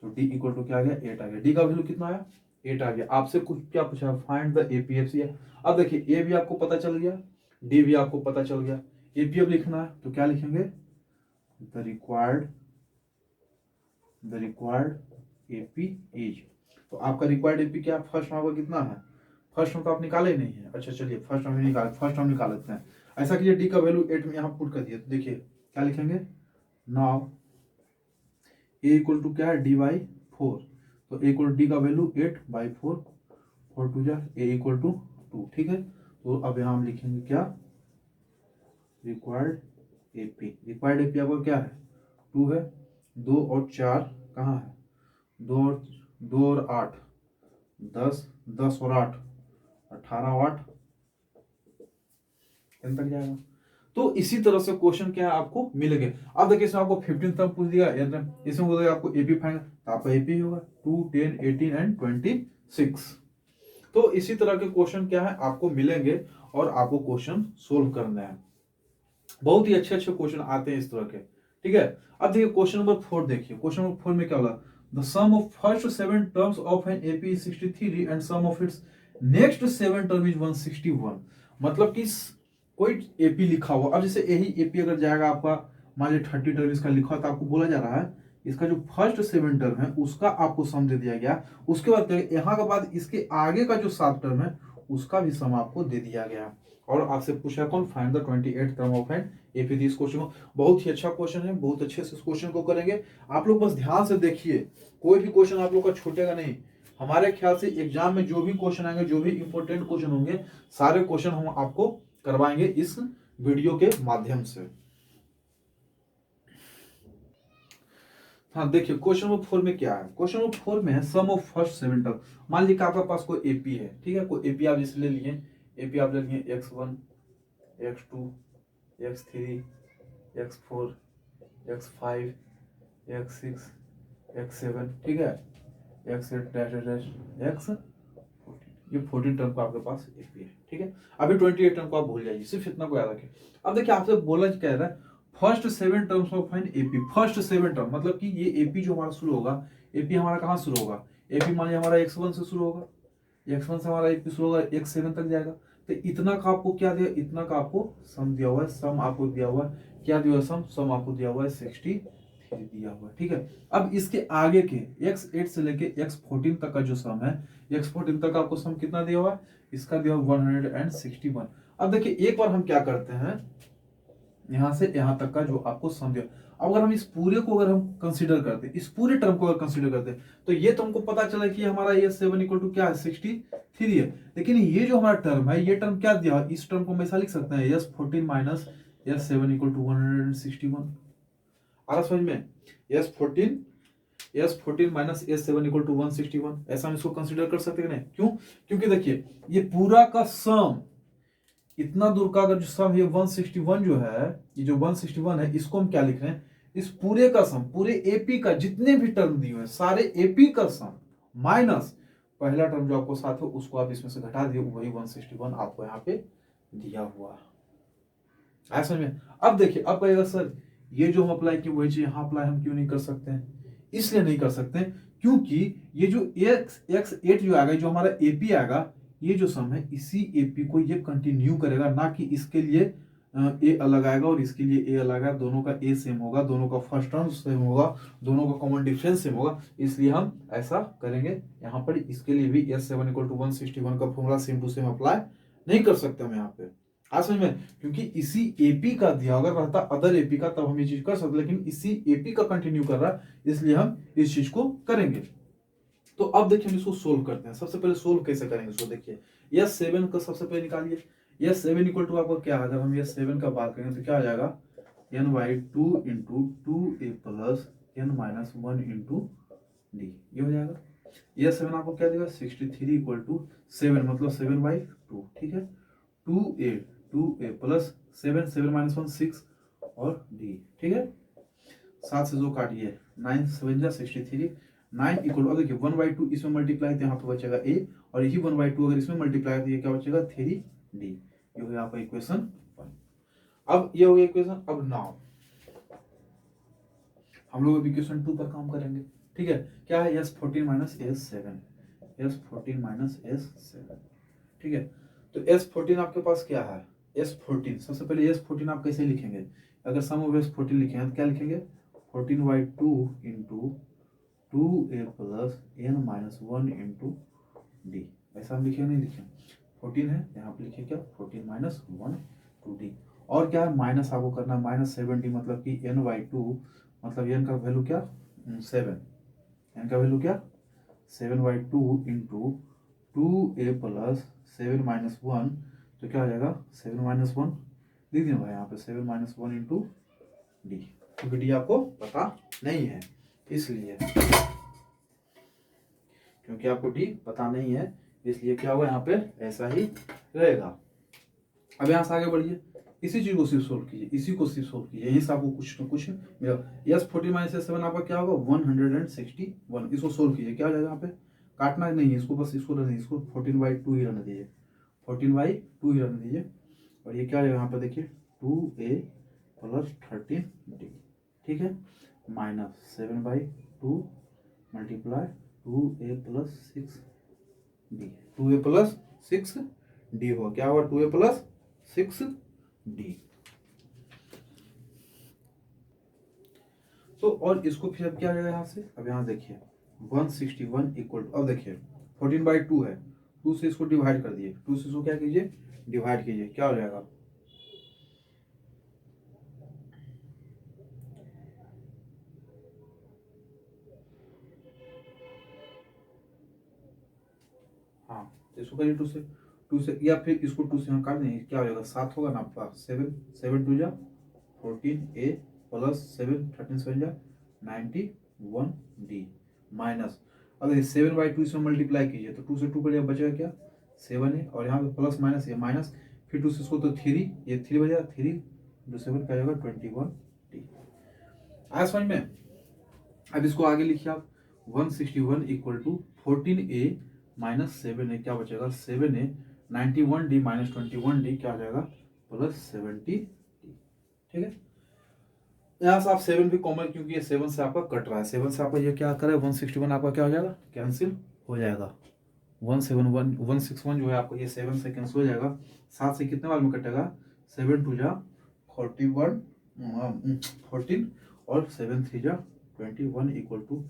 तो डी इक्वल टू क्या आ गया, 8 आ गया। डी का वैल्यू कितना आया, 8 आ गया। आपसे कुछ क्या पूछा, फाइंड द एपीएफसी है। अब देखिए ए भी आपको पता चल गया, डी भी आपको पता चल गया। एपीएफ लिखना है तो क्या लिखेंगे, द रिक्वायर्ड एपी इज। तो आपका रिक्वायर्ड एपी क्या, फर्स्ट टर्म आपका कितना है, फर्स्ट टर्म तो आप निकाले ही नहीं है। अच्छा चलिए फर्स्ट टर्म निकाल लेते हैं। ऐसा कीजिए डी का वैल्यू 8 में यहाँ पुट कर दिए, तो देखिए क्या लिखेंगे, नाउ ए इक्वल टू क्या है, डी बाई 4। तो ए इक्वल डी का वैल्यू 8 बाई 4, 4 2 जा, ए इक्वल टू 2। ठीक है, तो अब यहाँ हम लिखेंगे क्या, रिक्वायर्ड एपी। रिक्वायर्ड एपी आपका क्या है, 2 है, 2 और 4 कहाँ है, 2 और 8 10, 10 और 8 18 और 8 कितने तक जाएगा। तो इसी तरह से क्वेश्चन क्या है आपको मिलेंगे। अब देखिए इसमें आपको 15 तक पूछ दिया, इसमें बोलेगा आपको एपी फाइंड, तो आपका एपी होगा 2 10 18 एंड 26। तो इसी तरह के क्वेश्चन क्या है आपको मिलेंगे और आपको क्वेश्चन सोल्व करना है। बहुत ही अच्छे क्वेश्चन आते हैं इस तरह के। ठीक है, अब देखिए क्वेश्चन नंबर 4 देखिए। क्वेश्चन नंबर 4 में क्या बोला, the sum of first 7 terms of an AP is 63 and sum of its next 7 term is 161। मतलब कि कोई एपी लिखा हुआ, अब जैसे यही एपी अगर जाएगा आपका, मान लीजिए 30 टर्म इसका लिखा, तो आपको बोला जा रहा है इसका जो फर्स्ट 7 टर्म है उसका आपको सम दे दिया गया। उसके बाद यहाँ के बाद इसके आगे का जो 7 टर्म है उसका भी सम आपको दे दिया गया। और आपसे पूछा कौन, find the 28th term of an AP. इस क्वेश्चन को, बहुत ही अच्छा क्वेश्चन है, बहुत अच्छे से इस क्वेश्चन को करेंगे आप लोग। बस ध्यान से देखिए, कोई भी क्वेश्चन आप लोग का छूटेगा नहीं। हमारे ख्याल से एग्जाम में जो भी क्वेश्चन आएंगे, जो भी इंपॉर्टेंट क्वेश्चन होंगे, सारे क्वेश्चन हम आपको करवाएंगे इस वीडियो के माध्यम से। हाँ देखिए क्वेश्चन नंबर 4 में क्या है, क्वेश्चन नंबर 4 में है सम ऑफ फर्स्ट 7 टर्म। मान लीजिए आपके पास कोई एपी है, ठीक है, कोई एपी आप जैसे ले लिए, एपी आप ले लिए x1 x2 x3 x4 x5 x6 x7, ठीक है, x8 x14, ये 14 टर्म का आपके पास एपी है। ठीक है, अभी 28 टर्म को आप भूल जाइए, सिर्फ इतना को याद रखें। अब देखिए आपसे बोला क्या रहा है, first 7 terms of an AP. First 7 term मतलब कि ये एपी जो हमारा शुरू होगा, एपी हमारा कहाँ शुरू होगा, एपी मान लीजिए हमारा x1 से शुरू होगा, x1 से हमारा एपी शुरू होगा, x7 तक जाएगा। तो इतना का आपको क्या दिया, इतना का आपको सम दिया हुआ है, सम आपको दिया हुआ है, क्या दिया हुआ है, सम आपको दिया हुआ है 63 दिया हुआ है। ठीक है, अब इसके आगे के x8 से लेके x14 तक का जो सम है, x14 तक आपको सम कितना दिया हुआ है, इसका दिया हुआ 161। अब देखिए एक बार हम क्या करते हैं, यहां से यहां तक का जो आपको सम दिया, अब अगर हम इस पूरे को अगर हम कंसीडर करते, इस पूरे टर्म को अगर कंसीडर करते, तो ये तो हमको पता चला कि हमारा ये 7 इक्वल टू क्या है, 63 है। लेकिन ये जो हमारा टर्म है, ये टर्म क्या दिया, इस टर्म को हम ऐसा लिख सकते हैं, s14 minus s7 equal to 161। आ रहा समझ में, s14 minus s7 equal to 161, ऐसा हम इसको कंसीडर कर सकते हैं नहीं, क्यों, क्योंकि देखिए ये पूरा का सम, इतना दूर का अगर जो सम है 161 जो है, ये जो 161 है, इसको हम क्या लिख रहे हैं, इस पूरे का सम, पूरे एपी का जितने भी टर्म दिए हैं सारे एपी का सम माइनस पहला टर्म जो आपको साथ हो उसको आप इसमें से घटा दिए, वही 161 आपको यहाँ पे दिया हुआ है। समझ में। अब देखिए अब कहेगा सर ये जो हम अप्लाई किए वही चीज यहाँ अप्लाई हम क्यों नहीं कर सकते हैं, इसलिए नहीं कर सकते क्योंकि ये जो x8 जो आएगा, जो हमारा एपी आएगा, ये जो सम है इसी एपी को ये कंटिन्यू करेगा, ना कि इसके लिए ए अलग आएगा और इसके लिए ए अलग आएगा। दोनों का ए सेम होगा, दोनों का फर्स्ट टर्म सेम होगा, दोनों का कॉमन डिफरेंस सेम होगा, इसलिए हम ऐसा करेंगे। यहाँ पर इसके लिए भी s7 इक्वल टू 161 का formula same to same apply नहीं कर सकते हम यहाँ पे, आज समझ में, क्योंकि इसी एपी का दिया अगर रहता अदर एपी का तब हम ये चीज कर सकते, लेकिन इसी एपी का कंटिन्यू कर रहा है, इसलिए हम इस चीज को करेंगे। तो अब देखिए हम इसको सोल्व करते हैं। सबसे पहले सोल्व कैसे करेंगे, इसको देखिए, s7 का सबसे पहले निकालिए, ये 7 इक्वल टू आपको क्या है, अगर हम ये 7 का बात करें तो क्या आ जाएगा n/2 into 2a plus n-1 into D, ये हो जाएगा। ये 7 आपको क्या देगा 63 इक्वल टू 7 मतलब 7/2, ठीक है। 2a प्लस 7 7-1 6 और डी, ठीक है। 7 से 2 काटिए 9 7 जा 63, 9 इक्वल अब देखिए 1/2 इसमें मल्टीप्लाई तो यहाँ पे बचेगा a, और यही 1/2 अगर इसमें मल्टीप्लाई तो ये क्या बचेगा 3d। ये हो गया आपका इक्वेशन 1। अब ये हो गया इक्वेशन। अब नाउ हम लोग इक्वेशन 2 पर काम करेंगे, ठीक है। क्या है s14 minus s7, s14 minus s7, ठीक है। तो s14 आपके पास क्या है s14, सबसे पहले s14 आप कैसे लिखेंगे, अगर सम ऑफ s14 लिखेंगे तो क्या लिखेंगे 14/2 into 2a plus n-1 into D, ऐसा हम लिखे नहीं लिखे 14 है यहाँ पे लिखे क्या 14 माइनस 1 टू डी, और क्या है माइनस आपको करना -70 मतलब कि n/2 मतलब n का वैल्यू क्या 7, n का वैल्यू क्या 7/2 इंटू 2a प्लस 7-1 तो क्या आ जाएगा 7-1 लिख दिया भाई यहाँ पे 7-1 इंटू डी, क्योंकि डी आपको पता नहीं है इसलिए, क्योंकि आपको डी पता नहीं है इसलिए क्या होगा यहाँ पे ऐसा ही रहेगा। अब यहाँ से आगे बढ़िए, इसी चीज को सिर्फ सोल्व कीजिए, इसी को सिर्फ सोल्व कीजिए, यहीं से आपको कुछ ना कुछ मिलेगा। s14 माइनस s7 आपका क्या होगा 161, इसको सोल्व कीजिए क्या हो जाएगा यहाँ पे, काटना नहीं है इसको, बस इसको रहने, इसको 14/2 ही रहने दीजिए, 14/2 ही रहने दीजिए, और ये क्या हो जाएगा यहाँ पे देखिए 2a प्लस 13d, ठीक है, minus 7/2 multiply 2a plus 6d, 2a plus 6d होगा, क्या होगा 2a प्लस 6d। तो और इसको फिर अब क्या आ जाएगा यहाँ से, अब यहाँ देखिए 161 इक्वल टू, अब देखिए 14/2 है, 2 से इसको डिवाइड कर दिए, 2 से इसको क्या कीजिए डिवाइड कीजिए, क्या हो जाएगा हाँ, इसको करिए 2 से या फिर इसको 2 से हम काट देंगे, क्या हो जाएगा 7 होगा ना आपका, 7 2 जा 14a प्लस 7 13 7 जा 91d माइनस, अगर 7/2 इसमें मल्टीप्लाई कीजिए तो 2 से 2 करिए बचेगा क्या 7 है, और यहाँ पे प्लस माइनस ये माइनस, फिर 2 से इसको तो 3, ये 3 बचेगा 3 इंटू 7 क्या जाएगा 21d। आया समझ में। अब इसको आगे लिखिए आप 161 equal to 14a minus 7a, क्या बचेगा 7a 91d माइनस 21d क्या आ जाएगा प्लस 70d, ठीक है। यहाँ से आप 7 भी कॉमन, क्योंकि ये 7 से आपका कट रहा है, 7 से आपका ये क्या करे 161 आपका क्या हो जाएगा कैंसिल हो जाएगा, 161 जो है आपको ये 7 से कैंसिल हो जाएगा, 7 से कितने बार में कटेगा 7 2 जा 41 14 और 7 3 जा 21 equal to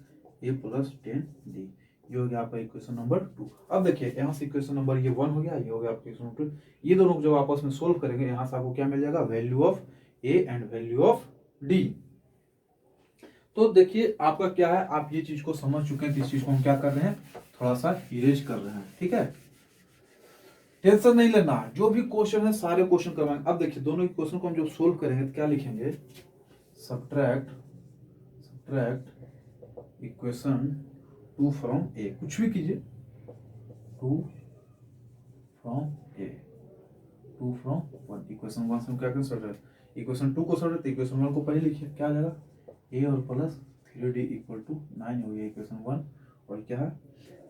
a plus 10d, ये हो गया आपका इक्वेशन नंबर 2। अब देखिए यहाँ से इक्वेशन नंबर ये 1 हो गया, ये हो गया आपका इक्वेशन नंबर 2, ये दोनों जब आपस में सोल्व करेंगे यहाँ से आपको क्या मिल जाएगा value of a and value of d। तो देखिए आपका क्या है, आप ये चीज को समझ चुके हैं, इस चीज को हम क्या कर रहे हैं थोड़ा सा इरेज कर रहे हैं, ठीक है। टेंशन नहीं लेना, जो भी क्वेश्चन है सारे क्वेश्चन करवाएंगे। अब देखिए दोनों क्वेश्चन को हम जब सोल्व करेंगे तो क्या लिखेंगे सब्ट्रैक्ट इक्वेशन 2 फ्रॉम ए, कुछ भी कीजिए 2 फ्रॉम ए 2 फ्रॉम 1, इक्वेशन 1 से हम क्या करें सब्ट्रैक्ट इक्वेशन 2 को सब्ट्रैक्ट इक्वेशन 1 को पहले लिखिए, क्या आ जाएगा a और प्लस 3d इक्वल टू 9 हो गया इक्वेशन 1, और क्या है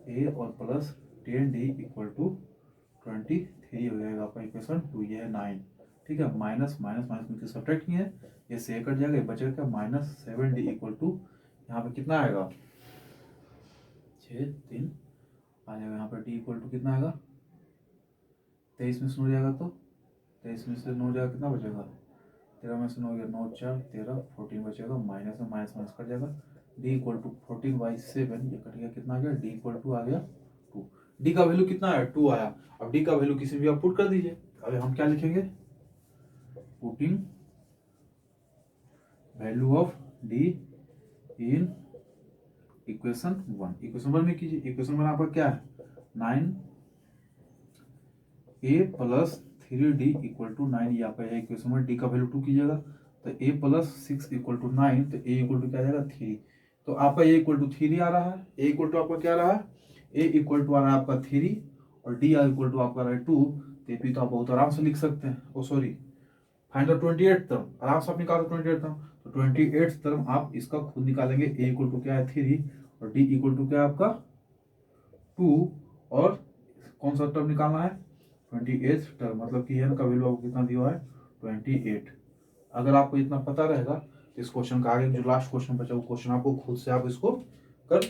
a और प्लस 10d इक्वल टू 23 हो जाएगा आपका इक्वेशन 2, ये है 9, ठीक है। माइनस माइनस माइनस में सब्ट्रैक्ट किए हैं, ये से कट जाएगा, बचेगा क्या -7d इक्वल टू यहाँ पे कितना आएगा 6 3 आ जाएगा, यहाँ पर d इक्वल टू कितना आएगा 23 में से 9 जाएगा तो 23 में से 9 जाएगा कितना बचेगा 13 में से 9 गया 9 4 13 14 बचेगा, माइनस में माइनस माइनस कट जाएगा, d इक्वल टू 14/7 ये कट गया, कितना आ गया d इक्वल टू आ गया 2, d का वैल्यू कितना आया 2 आया। अब d का वैल्यू किसी भी आप पुट कर दीजिए, अब हम क्या लिखेंगे putting value of d in equation 1, equation 1 में कीजिए, इक्वेशन 1 आपका क्या है 9a plus 3d equal to 9, ये आपका है इक्वेशन में। डी का वैल्यू 2 कीजिएगा तो a प्लस 6 इक्वल टू 9, तो a इक्वल टू क्या आ जाएगा 3। तो आपका a इक्वल टू 3 आ रहा है, a इक्वल टू आपका क्या आ रहा है, a इक्वल टू आ रहा है आपका 3 और d इक्वल टू आपका आ रहा है 2। तो ये भी तो आप बहुत आराम से लिख सकते हैं। Oh sorry, find the 28th term, आराम से आप निकालो 28th टर्म। तो 28th टर्म आप इसका खुद निकालेंगे, a इक्वल टू क्या है 3 और d इक्वल टू क्या है आपका 2, और कौन सा टर्म निकालना है 28th टर्म, मतलब कि n का वैल्यू आपको कितना दिया हुआ है 28। अगर आपको इतना पता रहेगा तो इस क्वेश्चन का आगे जो लास्ट क्वेश्चन बचा वो क्वेश्चन आपको खुद से आप इसको कर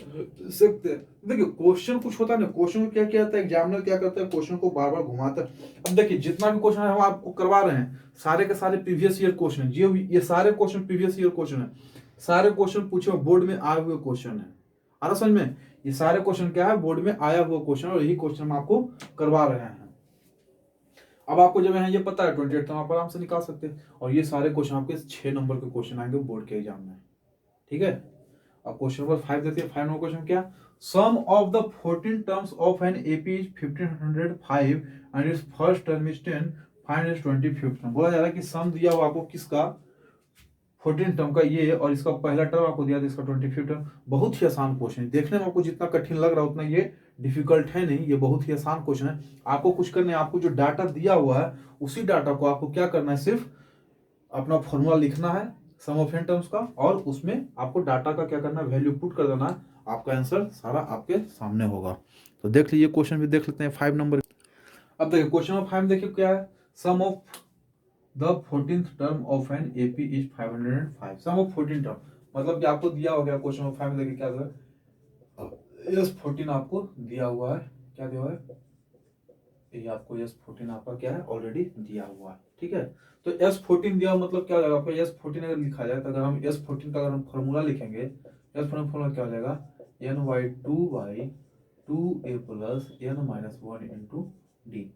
सकते हैं। देखिए क्वेश्चन कुछ होता है ना, क्वेश्चन को क्या किया जाता है, एग्जामिनर क्या करता है, क्वेश्चन को बार बार घुमाता है। अब देखिए जितना भी क्वेश्चन हम आपको करवा रहे हैं सारे के सारे प्रीवियस ईयर क्वेश्चन, ये सारे क्वेश्चन प्रीवियस ईयर क्वेश्चन है, सारे क्वेश्चन पूछे बोर्ड में आए हुए क्वेश्चन है। आ रहा समझ में, ये सारे क्वेश्चन क्या है, बोर्ड में आया हुआ क्वेश्चन, और यही क्वेश्चन हम आपको करवा रहे हैं। अब आपको जब है ये पता है 28 तो आप आराम से निकाल सकते हैं, और ये सारे क्वेश्चन आपके 6 नंबर के क्वेश्चन आएंगे बोर्ड के एग्जाम में, ठीक है। अब क्वेश्चन नंबर 5 देखते हैं। 5 नंबर क्वेश्चन क्या, sum of the 14 terms of an AP is 1505 and its first term is 10, find its 25th term. बोला जा रहा है कि सम दिया हुआ आपको किसका 14 टर्म का ये, और इसका पहला टर्म आपको दिया था इसका 25th टर्म। बहुत ही आसान क्वेश्चन है, देखने में आपको जितना कठिन लग रहा है उतना ये डिफिकल्ट है नहीं, ये बहुत ही आसान क्वेश्चन है। आपको कुछ करना है, आपको जो डाटा दिया हुआ है उसी डाटा को आपको क्या करना है, सिर्फ अपना फॉर्मूला लिखना है सम ऑफ एन टर्म्स का, और उसमें आपको डाटा का क्या करना है, वैल्यू पुट कर देना है, आपका आंसर सारा आपके सामने होगा। तो देख लीजिए क्वेश्चन भी देख लेते हैं 5 नंबर। अब देखिए क्वेश्चन नंबर 5 देखिए क्या है, sum of the 14th term of an AP is 505। Sum of 14 term मतलब कि आपको दिया हो गया क्वेश्चन नंबर 5 में, देखिए क्या है, S14 आपको दिया हुआ है, क्या दिया हुआ है, ये आपको S14 आपका क्या है ऑलरेडी दिया हुआ है, ठीक है। तो S14 दिया मतलब क्या हो जाएगा आपका, S14 अगर लिखा जाए तो अगर हम S14 का अगर हम फॉर्मूला लिखेंगे, S14 फॉर्मूला क्या हो जाएगा, n/2/2a plus n-1 into D.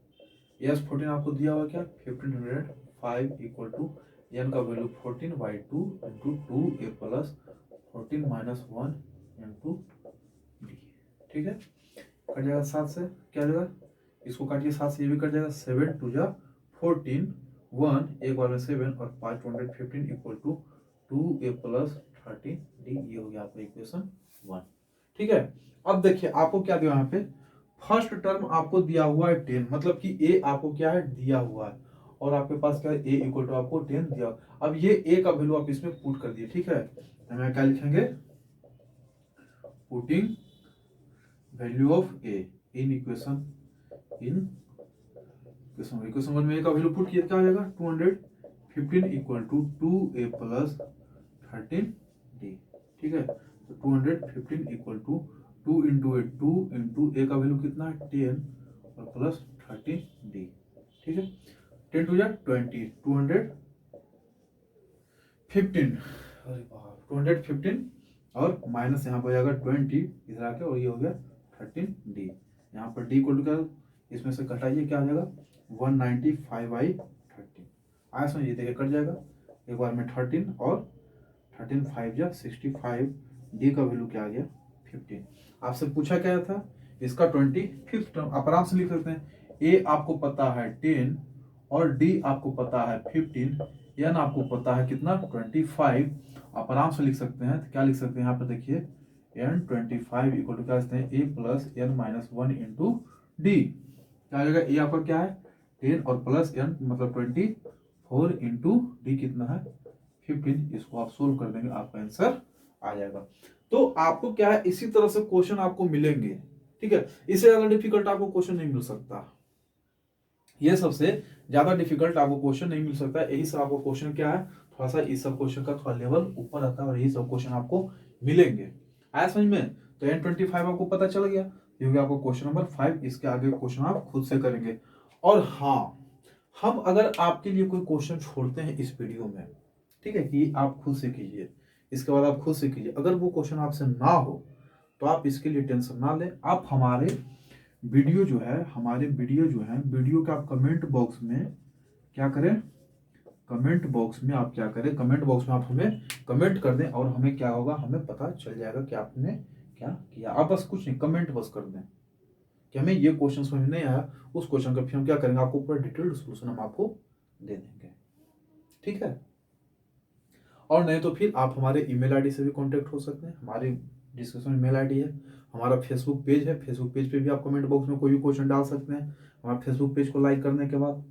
S14 आपको दिया हुआ क्या 1505 इक्वल टू n का value 14/2 into 2a plus 14-1 into d, ठीक है। कट जाएगा 7 से, क्या हो जाएगा, इसको काटिए 7 से, ये भी कट जाएगा, 7 2 जा 14, 1 एक बार में 7 और 5 215 equal to 2a plus 13d। ये हो गया आपका इक्वेशन 1, ठीक है। अब देखिए आपको क्या दिया यहाँ पे, फर्स्ट टर्म आपको दिया हुआ है 10, मतलब कि a आपको क्या है दिया हुआ है, और आपके पास क्या है a इक्वल टू आपको 10 दिया। अब ये a का वैल्यू आप इसमें पुट कर दिए, ठीक है। हमें क्या लिखेंगे, putting value of a in equation, equation 1 में a का वैल्यू पुट किया, क्या हो जाएगा 215 equal to 2a plus 13d, ठीक है। तो 215 equal to 2 into A 2 into A का वैल्यू कितना है 10 और प्लस 13d, ठीक है। 10 टू जा 20, 215, अरे बाप 215 और माइनस यहाँ पर जाएगा 20 इधर आके, और ये हो गया 13d। यहाँ पर d इक्वल टू क्या, इसमें से घटाइए क्या आ जाएगा 195/13। आया समझ, ये देखिए कट जाएगा एक बार में 13 और 13 5 जा 65, डी का वैल्यू क्या आ गया 15। आपसे पूछा क्या था इसका 25th टर्म, आप आराम से लिख सकते हैं, ए आपको पता है 10 और डी आपको पता है 15, एन आपको पता है कितना 25, आप आराम से लिख सकते हैं। तो क्या लिख सकते हैं यहाँ पर देखिए n25 इक्वल टू क्या लिखते हैं a plus n-1 into D. क्या हो जाएगा, ए आपका क्या है 10 और प्लस n मतलब 24 इंटू डी कितना है 15। इसको आप सोल्व कर देंगे, आपका आंसर आ जाएगा। तो आपको क्या है इसी तरह से क्वेश्चन आपको मिलेंगे, ठीक है। इससे ज्यादा डिफिकल्ट आपको क्वेश्चन नहीं मिल सकता, ये सबसे ज्यादा डिफिकल्ट आपको क्वेश्चन नहीं मिल सकता। यही सब आपको क्वेश्चन क्या है, थोड़ा सा इस सब क्वेश्चन का थोड़ा लेवल ऊपर आता है, और यही सब क्वेश्चन आपको मिलेंगे। आया समझ में, तो n25 आपको पता चल गया, ये हो गया आपको क्वेश्चन नंबर 5। इसके आगे क्वेश्चन आप खुद से करेंगे। और हाँ, हम अगर आपके लिए कोई क्वेश्चन छोड़ते हैं इस वीडियो में, ठीक है, कि आप खुद से कीजिए, इसके बाद आप खुद से कीजिए, अगर वो क्वेश्चन आपसे ना हो तो आप इसके लिए टेंशन ना लें। आप हमारे वीडियो जो है वीडियो के आप कमेंट बॉक्स में क्या करें, कमेंट बॉक्स में आप क्या करें, कमेंट बॉक्स में आप हमें कमेंट कर दें, और हमें क्या होगा, हमें पता चल जाएगा कि आपने क्या किया। आप बस कुछ नहीं, कमेंट बस कर दें, कि हमें ये क्वेश्चन समझ में नहीं आया, उस क्वेश्चन का फिर हम क्या करेंगे, आपको पूरा डिटेल्ड सोल्यूशन हम आपको दे देंगे, ठीक है। और नहीं तो फिर आप हमारे ईमेल आईडी से भी कांटेक्ट हो सकते हैं, हमारे डिस्क्रिप्शन में मेल आईडी है, हमारा फेसबुक पेज है, फेसबुक पेज पे भी आप कमेंट बॉक्स में कोई भी क्वेश्चन डाल सकते हैं हमारे फेसबुक पेज को लाइक करने के बाद,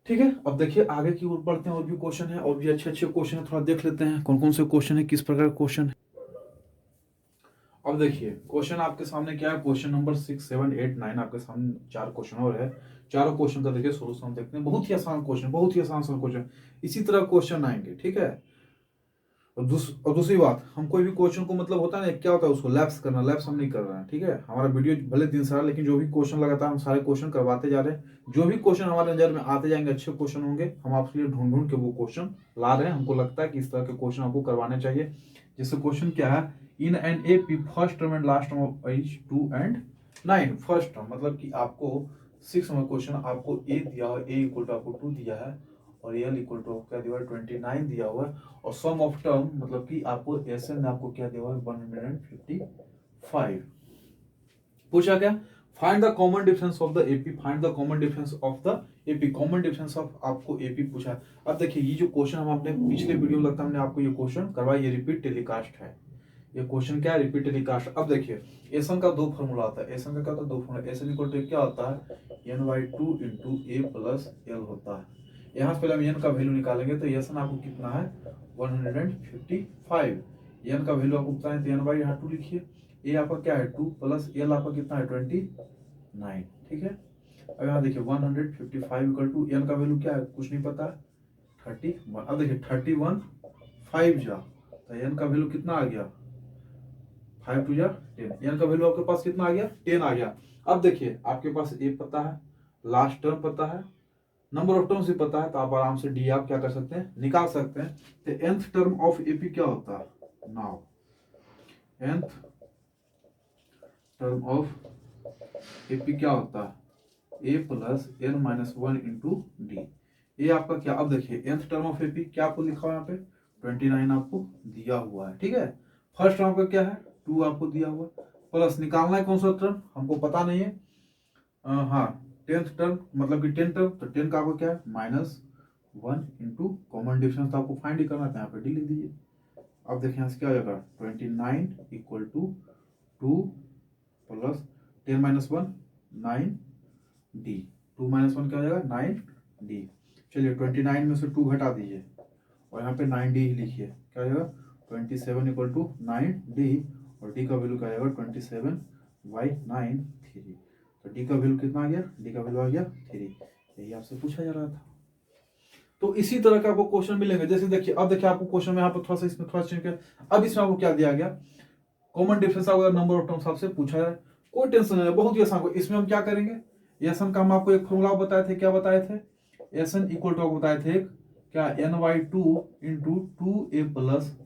ठीक है। अब देखिए आगे की ओर बढ़ते हैं, और भी क्वेश्चन है, और भी अच्छे अच्छे क्वेश्चन है, थोड़ा देख लेते हैं कौन कौन से क्वेश्चन है, किस प्रकार क्वेश्चन है। अब देखिए क्वेश्चन आपके सामने क्या है, क्वेश्चन नंबर 6, 7, 8, 9 आपके सामने 4 क्वेश्चन और है। चारों क्वेश्चन का देखिए सोल्यूशन देखते हैं, बहुत ही आसान क्वेश्चन, बहुत ही आसान क्वेश्चन, इसी तरह क्वेश्चन आएंगे, ठीक है। और दूसरी बात, हम कोई भी क्वेश्चन को मतलब होता है ना, क्या होता है उसको लैप्स करना, लैप्स हम नहीं कर रहे हैं, ठीक है। हमारा वीडियो भले दिन सारा, लेकिन जो भी क्वेश्चन लगातार हम सारे क्वेश्चन करवाते जा रहे हैं, जो भी क्वेश्चन हमारे नजर में आते जाएंगे अच्छे क्वेश्चन होंगे, हम आपके लिए ढूंढ ढूंढ के वो क्वेश्चन ला रहे हैं। हमको लगता है कि इस तरह के क्वेश्चन आपको करवाने चाहिए। जैसे क्वेश्चन क्या है, in an A P first term and last term of as 2 and 9, first term मतलब कि आपको 6 नंबर क्वेश्चन आपको ए दिया हुआ, ए इक्वल टू आपको 2 दिया है, और एल इक्वल टू क्या दिया हुआ है 29 दिया हुआ है, और सम ऑफ टर्म मतलब कि आपको एस एन आपको क्या दिया हुआ है 155। पूछा क्या, find the common difference of the AP, find the common difference of the AP, common difference of आपको एपी पूछा है। अब देखिए ये जो क्वेश्चन हम अपने पिछले वीडियो में लगता है हमने आपको ये क्वेश्चन करवाया, ये रिपीट टेलीकास्ट है, ये क्वेश्चन क्या है, रिपीट टेलीकास्ट। अब देखिए एसन का 2 फॉर्मूला आता है, एसन का क्या होता है 2 फॉर्मूला, एसन इक्वल टू क्या होता है n/2 इंटू ए प्लस एल होता है। यहाँ से पहले हम एन का वैल्यू निकालेंगे, तो एसन आपको कितना है 155, एन का वैल्यू आपको पता है, तो n/, यहाँ 2 लिखिए, ए आपका क्या है 2 प्लस एल आपका कितना है 29, ठीक है। अब यहाँ देखिए 155 इक्वल टू एन का वैल्यू क्या है, कुछ नहीं पता है 31। अब देखिए 31 5 जा, तो एन का वैल्यू कितना आ गया 5 2 जा 10, एन का वैल्यू आपके पास कितना आ गया 10 आ गया। अब देखिए आपके पास ए पता है, लास्ट टर्म पता है, नंबर ऑफ टर्म्स भी पता है, तो आप आराम से डी आप क्या कर सकते हैं निकाल सकते हैं। तो nth टर्म ऑफ एपी क्या होता है, now nth term of AP क्या होता है A plus N minus 1 into D, ये आपका क्या। अब देखिए nth टर्म ऑफ एपी क्या आपको लिखा हुआ है यहाँ पे 29 आपको दिया हुआ है, ठीक है। फर्स्ट टर्म का क्या है 2 आपको दिया हुआ, प्लस निकालना है कौन सा टर्म हमको पता नहीं है, हाँ 10th टर्म मतलब कि 10 टर्म, तो 10 का आपको क्या है -1 इंटू कॉमन डिफरेंस तो आपको फाइंड ही करना है, यहाँ पे डी लिख दीजिए। अब देखिए यहाँ से क्या हो जाएगा 29 equal to 2 plus 10 minus 1 9 d, 2 minus 1 क्या हो जाएगा 9 डी। चलिए 29 में से 2 घटा दीजिए, और यहाँ पे 9 डी ही लिखिए, क्या हो जाएगा 27 इक्वल टू 9 डी, और डी का वैल्यू क्या आएगा 27/9 3, तो डी का वैल्यू कितना आ गया, डी का वैल्यू आ गया 3, यही आपसे पूछा जा रहा था। तो इसी तरह का आपको क्वेश्चन मिलेंगे, जैसे देखिए अब देखिए आपको क्वेश्चन में यहाँ पर थोड़ा सा इसमें थोड़ा चेंज किया, अब इसमें आपको क्या दिया गया कॉमन डिफरेंस अगर नंबर ऑफ टर्म्स आपसे पूछा है, कोई टेंशन नहीं, बहुत ही आसान। इसमें हम क्या करेंगे, एसन का हम आपको एक फॉर्मूला बताए थे, क्या बताए थे, एसन इक्वल टू आपको बताए थे क्या n/2 into 2a plus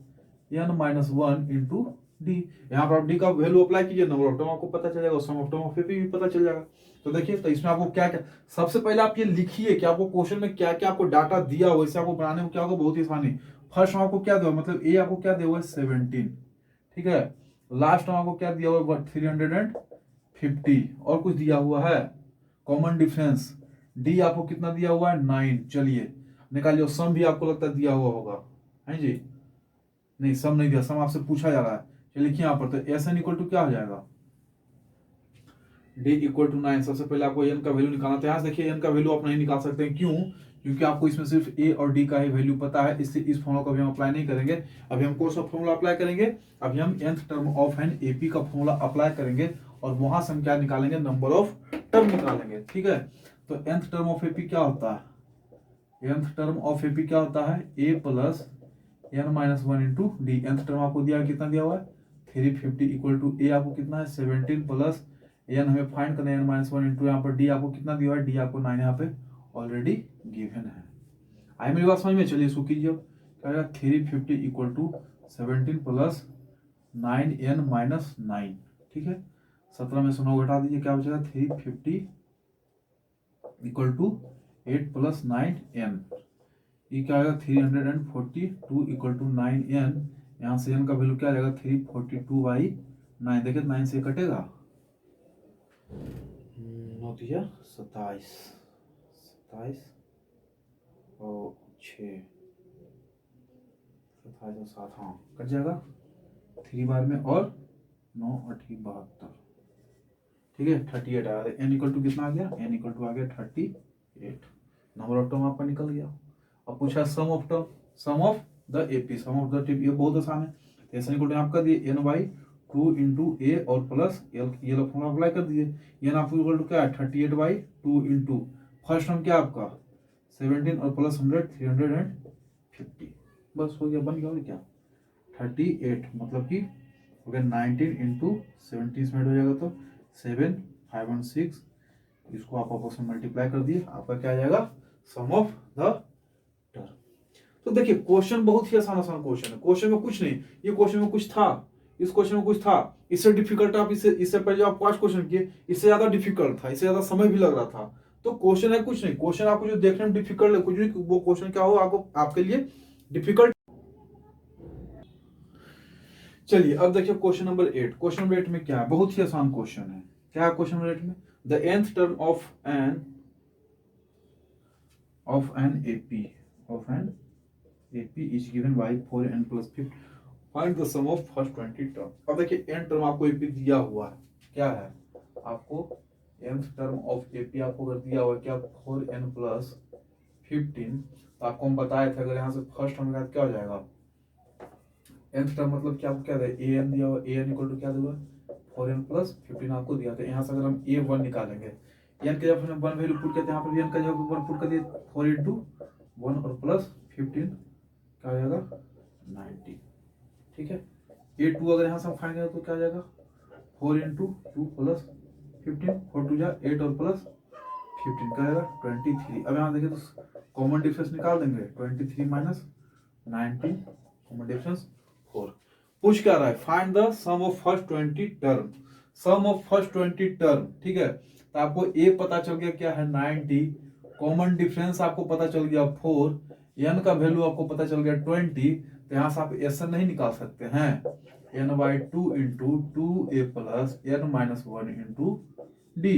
n minus 1 into D. यहाँ पर आप डी का वैल्यू अप्लाई कीजिए, नंबर ऑफ टर्म आपको पता चल जाएगा, सम ऑफ टर्म ऑफ एपी भी पता चल जाएगा। तो देखिए तो इसमें आपको क्या क्या, सबसे पहले आप ये लिखिए कि आपको क्वेश्चन में क्या क्या आपको डाटा दिया हुआ, इससे आपको बनाने में क्या होगा बहुत ही आसानी। फर्स्ट में आपको क्या दिया मतलब ए आपको क्या दिया हुआ है 17, ठीक है। लास्ट में आपको क्या दिया हुआ है 350, और कुछ दिया हुआ है कॉमन डिफरेंस, डी आपको कितना दिया हुआ है 9, चलिए निकालिए। सम भी आपको लगता है दिया हुआ होगा, है जी, नहीं सम नहीं दिया, सम आपसे पूछा जा रहा है, चलिए लिखिए यहाँ पर, तो एस एन इक्वल टू क्या हो जाएगा डी इक्वल टू 9। सबसे पहले आपको एन का वैल्यू निकालना था, यहाँ से देखिए एन का वैल्यू आप नहीं निकाल सकते हैं, क्यों, क्योंकि आपको इसमें सिर्फ ए और डी का ही वैल्यू पता है, इससे इस फॉर्मूला को भी हम अप्लाई नहीं करेंगे। अभी हम कौन सा फॉर्मूला अप्लाई करेंगे, अभी हम nth term of an AP का फॉर्मूला अप्लाई करेंगे, और वहां से हम क्या निकालेंगे नंबर ऑफ टर्म निकालेंगे, ठीक है। तो nth टर्म ऑफ एपी क्या होता है, nth टर्म ऑफ एपी क्या होता है A plus n minus 1 into D. nth term आपको दिया कितना दिया हुआ है 350 इक्वल टू ए आपको कितना है 17 प्लस एन हमें फाइंड करना है n माइनस 1 इंटू यहाँ पर डी आपको कितना दिया हुआ है, डी आपको 9 यहाँ पे ऑलरेडी गिवन है। आई मेरी बात समझ में, चलिए इसको कीजिए, क्या होगा 350 equal to 17 plus 9n minus 9, ठीक है। 17 में से 9 घटा दीजिए, क्या बचेगा 350 इक्वल टू 8 प्लस 9n, ये क्या आएगा 342 इक्वल टू 9n, यहाँ से n का वैल्यू क्या आ जाएगा 342/9, देखिए 9 से कटेगा होती है 27, 27 और 6, 27 और 7, हाँ कट जाएगा 3 बार में, और 9 8 72, ठीक है 38 आया। एन इक्वल टू कितना आ गया, एन इक्वल टू आ गया 38, नंबर ऑफ टर्म आपका निकल गया। अब पूछा sum of term, sum of the AP, sum of the tip, ये बहुत आसान है। एन इक्वल टू आपका दिए एन बाई 2 इंटू ए और प्लस एल, ये लोग फॉर्मूला अप्लाई कर दिए। एन आपको इक्वल टू क्या है 38 बाई 2 इंटू फर्स्ट टर्म क्या आपका 17 और प्लस 100 350, बस हो गया, बन गया। और क्या 38 मतलब कि हो गया 19 इंटू 17 इसमें हो जाएगा तो 7 5 1 6, इसको आप आपस में मल्टीप्लाई कर दिए, आपका क्या आ जाएगा सम ऑफ द टर्म। तो देखिए क्वेश्चन बहुत ही आसान आसान क्वेश्चन है, क्वेश्चन में कुछ नहीं, ये क्वेश्चन में कुछ था, इस क्वेश्चन में कुछ था, इससे डिफिकल्ट आप इससे पहले जो आप 5 क्वेश्चन किए इससे ज्यादा डिफिकल्ट था, इससे ज्यादा समय भी लग रहा था। तो क्वेश्चन है कुछ नहीं, क्वेश्चन आपको जो देखने में डिफिकल्ट है कुछ भी, वो क्वेश्चन क्या हो आपको आपके लिए डिफिकल्ट। चलिए अब देखिए क्वेश्चन नंबर 8, क्वेश्चन नंबर 8 में क्या है, बहुत ही आसान क्वेश्चन है। क्या है क्वेश्चन नंबर 8 में, the nth term of an AP is given by 4n plus 5, find the sum of first 20 term. अब देखिए n टर्म आपको एपी दिया हुआ है, क्या है आपको nth टर्म ऑफ एपी आपको अगर दिया हुआ है क्या 4n plus 15, तो आपको हम बताए थे अगर यहाँ से फर्स्ट टर्म का क्या हो जाएगा nth टर्म मतलब क्या आपको क्या दिया an दिया हुआ, an इक्वल टू क्या दिया 4n plus 15 आपको दिया था। यहाँ से अगर हम a1 निकालेंगे, n के जब हमने 1 वैल्यू पुट किया था, यहाँ पर भी n का जब 1 पुट कर दिए 4 इंटू 1 और प्लस 15 क्या आ जाएगा 90, ठीक है। a2 अगर यहाँ से हम फाइंड करें तो क्या आ जाएगा 4 इंटू 2 प्लस 15, 4 2 जा 8 और प्लस 15 क्या आएगा 23। अब यहाँ देखिए तो कॉमन डिफरेंस निकाल देंगे, 23 माइनस 19 कॉमन डिफरेंस 4। पूछ क्या रहा है, find the sum of first 20 term, sum of first 20 term, ठीक है। तो आपको ए पता चल गया क्या है 90, कॉमन डिफरेंस आपको पता चल गया 4, एन का वैल्यू आपको पता चल गया 20, तो यहाँ से आप एस नहीं निकाल सकते हैं, n by 2 into 2a plus N minus 1 into d.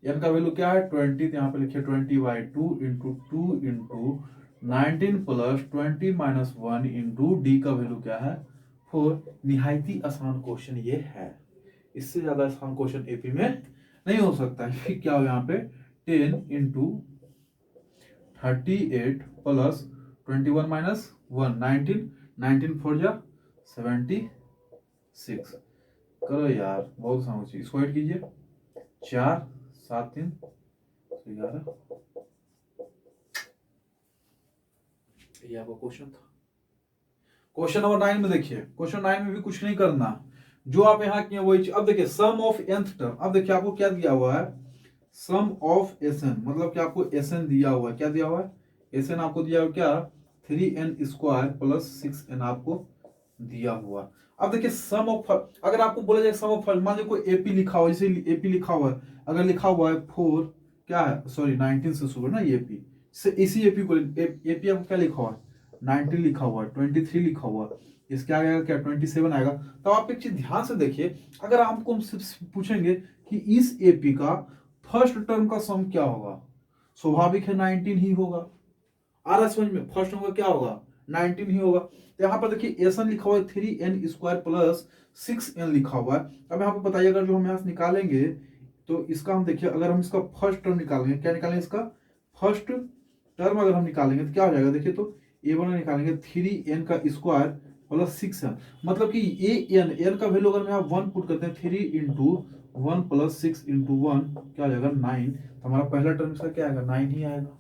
N का वैल्यू क्या है 20, तो यहाँ पे लिखिए 20 by 2 into 2 into 19 plus 20 minus 1 into d का वैल्यू क्या है 4। निहायती आसान क्वेश्चन ये है, इससे ज्यादा आसान क्वेश्चन एपी में नहीं हो सकता है। फिर क्या हो यहाँ पे 10 इंटू 38 प्लस 21 माइनस 1 19, 19 4 जा 76, करो यार बहुत आसान चीज, इसको ऐड कीजिए 4 7 3 11, ये आपका क्वेश्चन था। क्वेश्चन नंबर 9 में देखिए, क्वेश्चन 9 में भी कुछ नहीं करना, जो आप यहाँ किए वही। अब देखिए सम ऑफ nth टर्म, अब देखिए आपको क्या दिया हुआ है सम ऑफ एसएन, मतलब कि आपको एसएन दिया हुआ है, क्या दिया हुआ है एसएन आपको दिया हुआ क्या 3n स्क्वायर प्लस 6n आपको दिया हुआ। अब देखिए सम ऑफ, अगर आपको बोला जाए सम ऑफ, मान लीजिए कोई एपी लिखा हुआ है, जैसे एपी लिखा हुआ है, अगर लिखा हुआ है 4 क्या है सॉरी 19 से शुरू ना एपी, इसी एपी को एपी आपको क्या लिखा हुआ है 19 लिखा हुआ है, 23 लिखा हुआ है, इसके आगे क्या 27 आएगा। तो आप एक चीज ध्यान से देखिए, अगर आपको हम सिर्फ पूछेंगे कि इस एपी का फर्स्ट टर्म का सम क्या होगा, स्वाभाविक है 19 ही होगा। आ रहा समझ में, फर्स्ट टर्म का क्या होगा 19 ही होगा। तो यहाँ पर देखिए एसन लिखा हुआ है 3n स्क्वायर प्लस 6n लिखा हुआ है। अब यहाँ पर बताइए अगर जो हम यहाँ से निकालेंगे तो इसका हम देखिए, अगर हम इसका फर्स्ट टर्म निकालेंगे, क्या निकालेंगे इसका फर्स्ट टर्म अगर हम निकालेंगे तो क्या हो जाएगा, देखिए तो a1 निकालेंगे 3n का स्क्वायर प्लस 6n, मतलब कि एन का वैल्यू अगर मैं 1 पुट करते हैं 3 इंटू 1 प्लस 6 इंटू 1 क्या हो जाएगा 9, तो हमारा पहला टर्म इसका क्या आएगा 9 ही आएगा।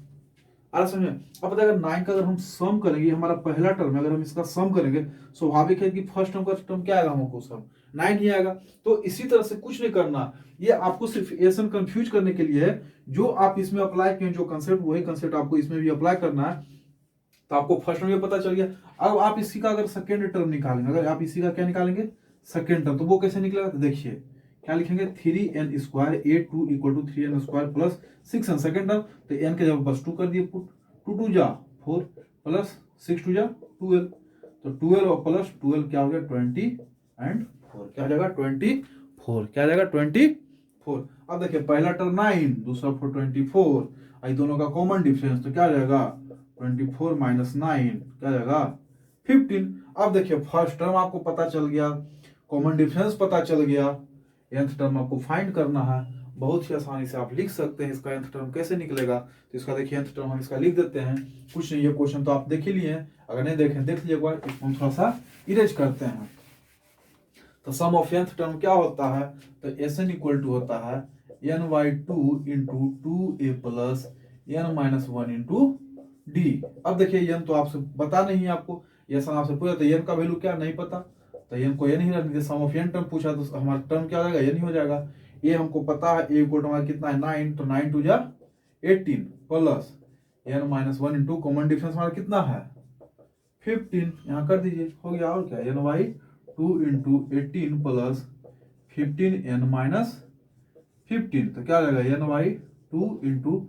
आ समझ में। अब पता अगर 9 का अगर हम सम करेंगे, हमारा पहला टर्म है, अगर हम इसका सम करेंगे स्वाभाविक है कि फर्स्ट टर्म का टर्म क्या आएगा हमको सम 9 ही आएगा। तो इसी तरह से कुछ नहीं करना, ये आपको सिर्फ एसन कंफ्यूज करने के लिए है, जो आप इसमें अप्लाई किए जो कंसेप्ट वही कंसेप्ट आपको इसमें भी अप्लाई करना है। तो आपको फर्स्ट टर्म ये पता चल गया। अब आप इसी का अगर सेकेंड टर्म निकालेंगे, अगर आप इसी का क्या निकालेंगे सेकेंड टर्म, तो वो कैसे निकलेगा, तो देखिए क्या लिखेंगे 3n square a2 equal to 3n square plus 6n second term, तो n के जब बस 2 कर दिए पुट, 2 2 जा 4 प्लस 6 2 जा 12, तो 12 और प्लस 12 क्या हो गया 20 एंड 4, क्या हो जाएगा 24, क्या हो जाएगा 24। 4। अब देखिए पहला टर्म 9, दूसरा 4 24, दोनों का कॉमन डिफरेंस तो क्या आ जाएगा 24 माइनस 9 क्या आ जाएगा 15। अब देखिए फर्स्ट टर्म आपको पता चल गया, कॉमन डिफरेंस पता चल गया, nth टर्म आपको फाइंड करना है। बहुत ही आसानी से आप लिख सकते हैं इसका nth टर्म कैसे निकलेगा। तो इसका देखिए nth टर्म हम इसका लिख देते हैं। कुछ नहीं, ये क्वेश्चन तो आप देख ही लिए हैं, अगर नहीं देखें देख लीजिए एक बार। इसको हम थोड़ा सा इरेज करते हैं। तो सम ऑफ nth टर्म क्या होता है, तो Sn इक्वल टू होता है n/2 into 2a plus n-1 into D. अब देखिए n तो आपसे पता नहीं है, आपको ये सन आपसे पूछा तो n का वैल्यू क्या नहीं पता, तो n को n ही रख दीजिए। सम ऑफ n टर्म पूछा तो हमारा टर्म क्या हो जाएगा n ही हो जाएगा। ये हमको पता है a इक्वल टू हमारा कितना है 9, तो 9 2 जा 18 plus n-1 into common difference हमारा कितना है 15, यहाँ कर दीजिए हो गया। और क्या n/2 इंटू 18 प्लस 15n-15, तो क्या आ जाएगा n/2 इंटू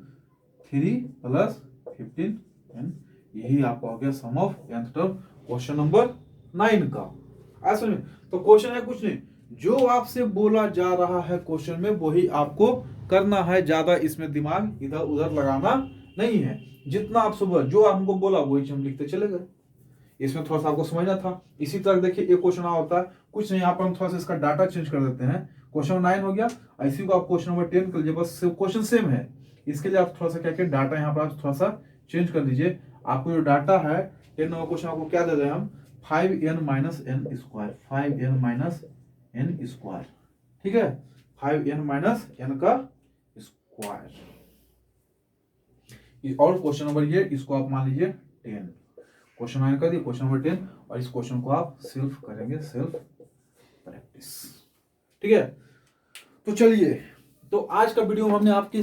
3 प्लस 15n। यही आपका हो गया sum of nth term question number 9 का। ऐसा नहीं तो क्वेश्चन है कुछ नहीं, जो आपसे बोला जा रहा है क्वेश्चन में वही आपको करना है, ज्यादा इसमें दिमाग इधर उधर लगाना नहीं है। जितना आप सुबह जो हमको बोला वही हम लिखते चले गए। इसमें थोड़ा सा आपको समझना था। इसी तरह देखिए एक क्वेश्चन होता है कुछ नहीं, यहाँ पर हम थोड़ा सा इसका डाटा चेंज कर देते हैं। क्वेश्चन 9 हो गया, इसी को आप क्वेश्चन नंबर 10 कर लीजिए, बस क्वेश्चन सेम है। इसके लिए आप थोड़ा सा क्या क्या डाटा यहाँ पर आप थोड़ा सा चेंज कर दीजिए। आपको जो डाटा है 10 नंबर क्वेश्चन आपको क्या दे रहे हैं हम 5n minus n square, 5n minus n square, ठीक है 5n माइनस n का स्क्वायर। और क्वेश्चन नंबर ये इसको आप मान लीजिए 10, क्वेश्चन 9 कर दिए, क्वेश्चन नंबर 10, और इस क्वेश्चन को आप सेल्फ करेंगे, सेल्फ प्रैक्टिस, ठीक है। तो चलिए, तो आज की वीडियो में हमने आपके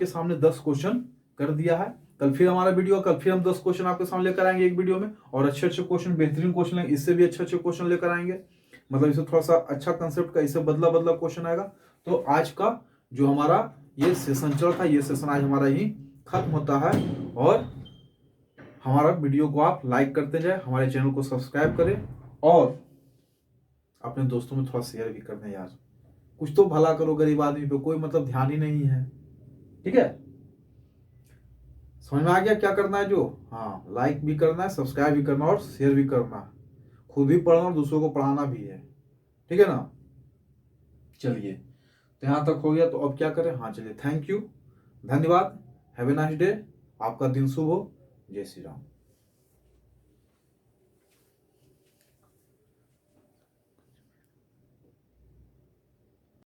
सामने 10 क्वेश्चन कर दिया है। कल फिर हमारा वीडियो, कल फिर हम 10 क्वेश्चन आपके सामने लेकर आएंगे एक वीडियो में, और अच्छे अच्छे क्वेश्चन, बेहतरीन क्वेश्चन लेंगे, इससे भी अच्छे अच्छे क्वेश्चन लेकर आएंगे। मतलब इसे थोड़ा सा अच्छा कंसेप्ट का, इससे बदला क्वेश्चन आएगा। तो आज का जो हमारा ये सेशन चल था, ये सेशन आज हमारा यही खत्म होता है। और हमारा वीडियो को आप लाइक करते जाए, हमारे चैनल को सब्सक्राइब करें, और अपने दोस्तों में थोड़ा शेयर भी कर दें यार। कुछ तो भला करो, गरीब आदमी पे कोई मतलब ध्यान ही नहीं है, ठीक है। समझ में आ गया क्या करना है? जो हाँ, लाइक भी करना है, सब्सक्राइब भी करना और शेयर भी करना है। खुद भी पढ़ना और दूसरों को पढ़ाना भी है, ठीक है ना। चलिए, तो यहाँ तक हो गया, तो अब क्या करें? हाँ चलिए, थैंक यू, धन्यवाद, हैव ए नाइस डे, आपका दिन शुभ हो, जय श्री राम।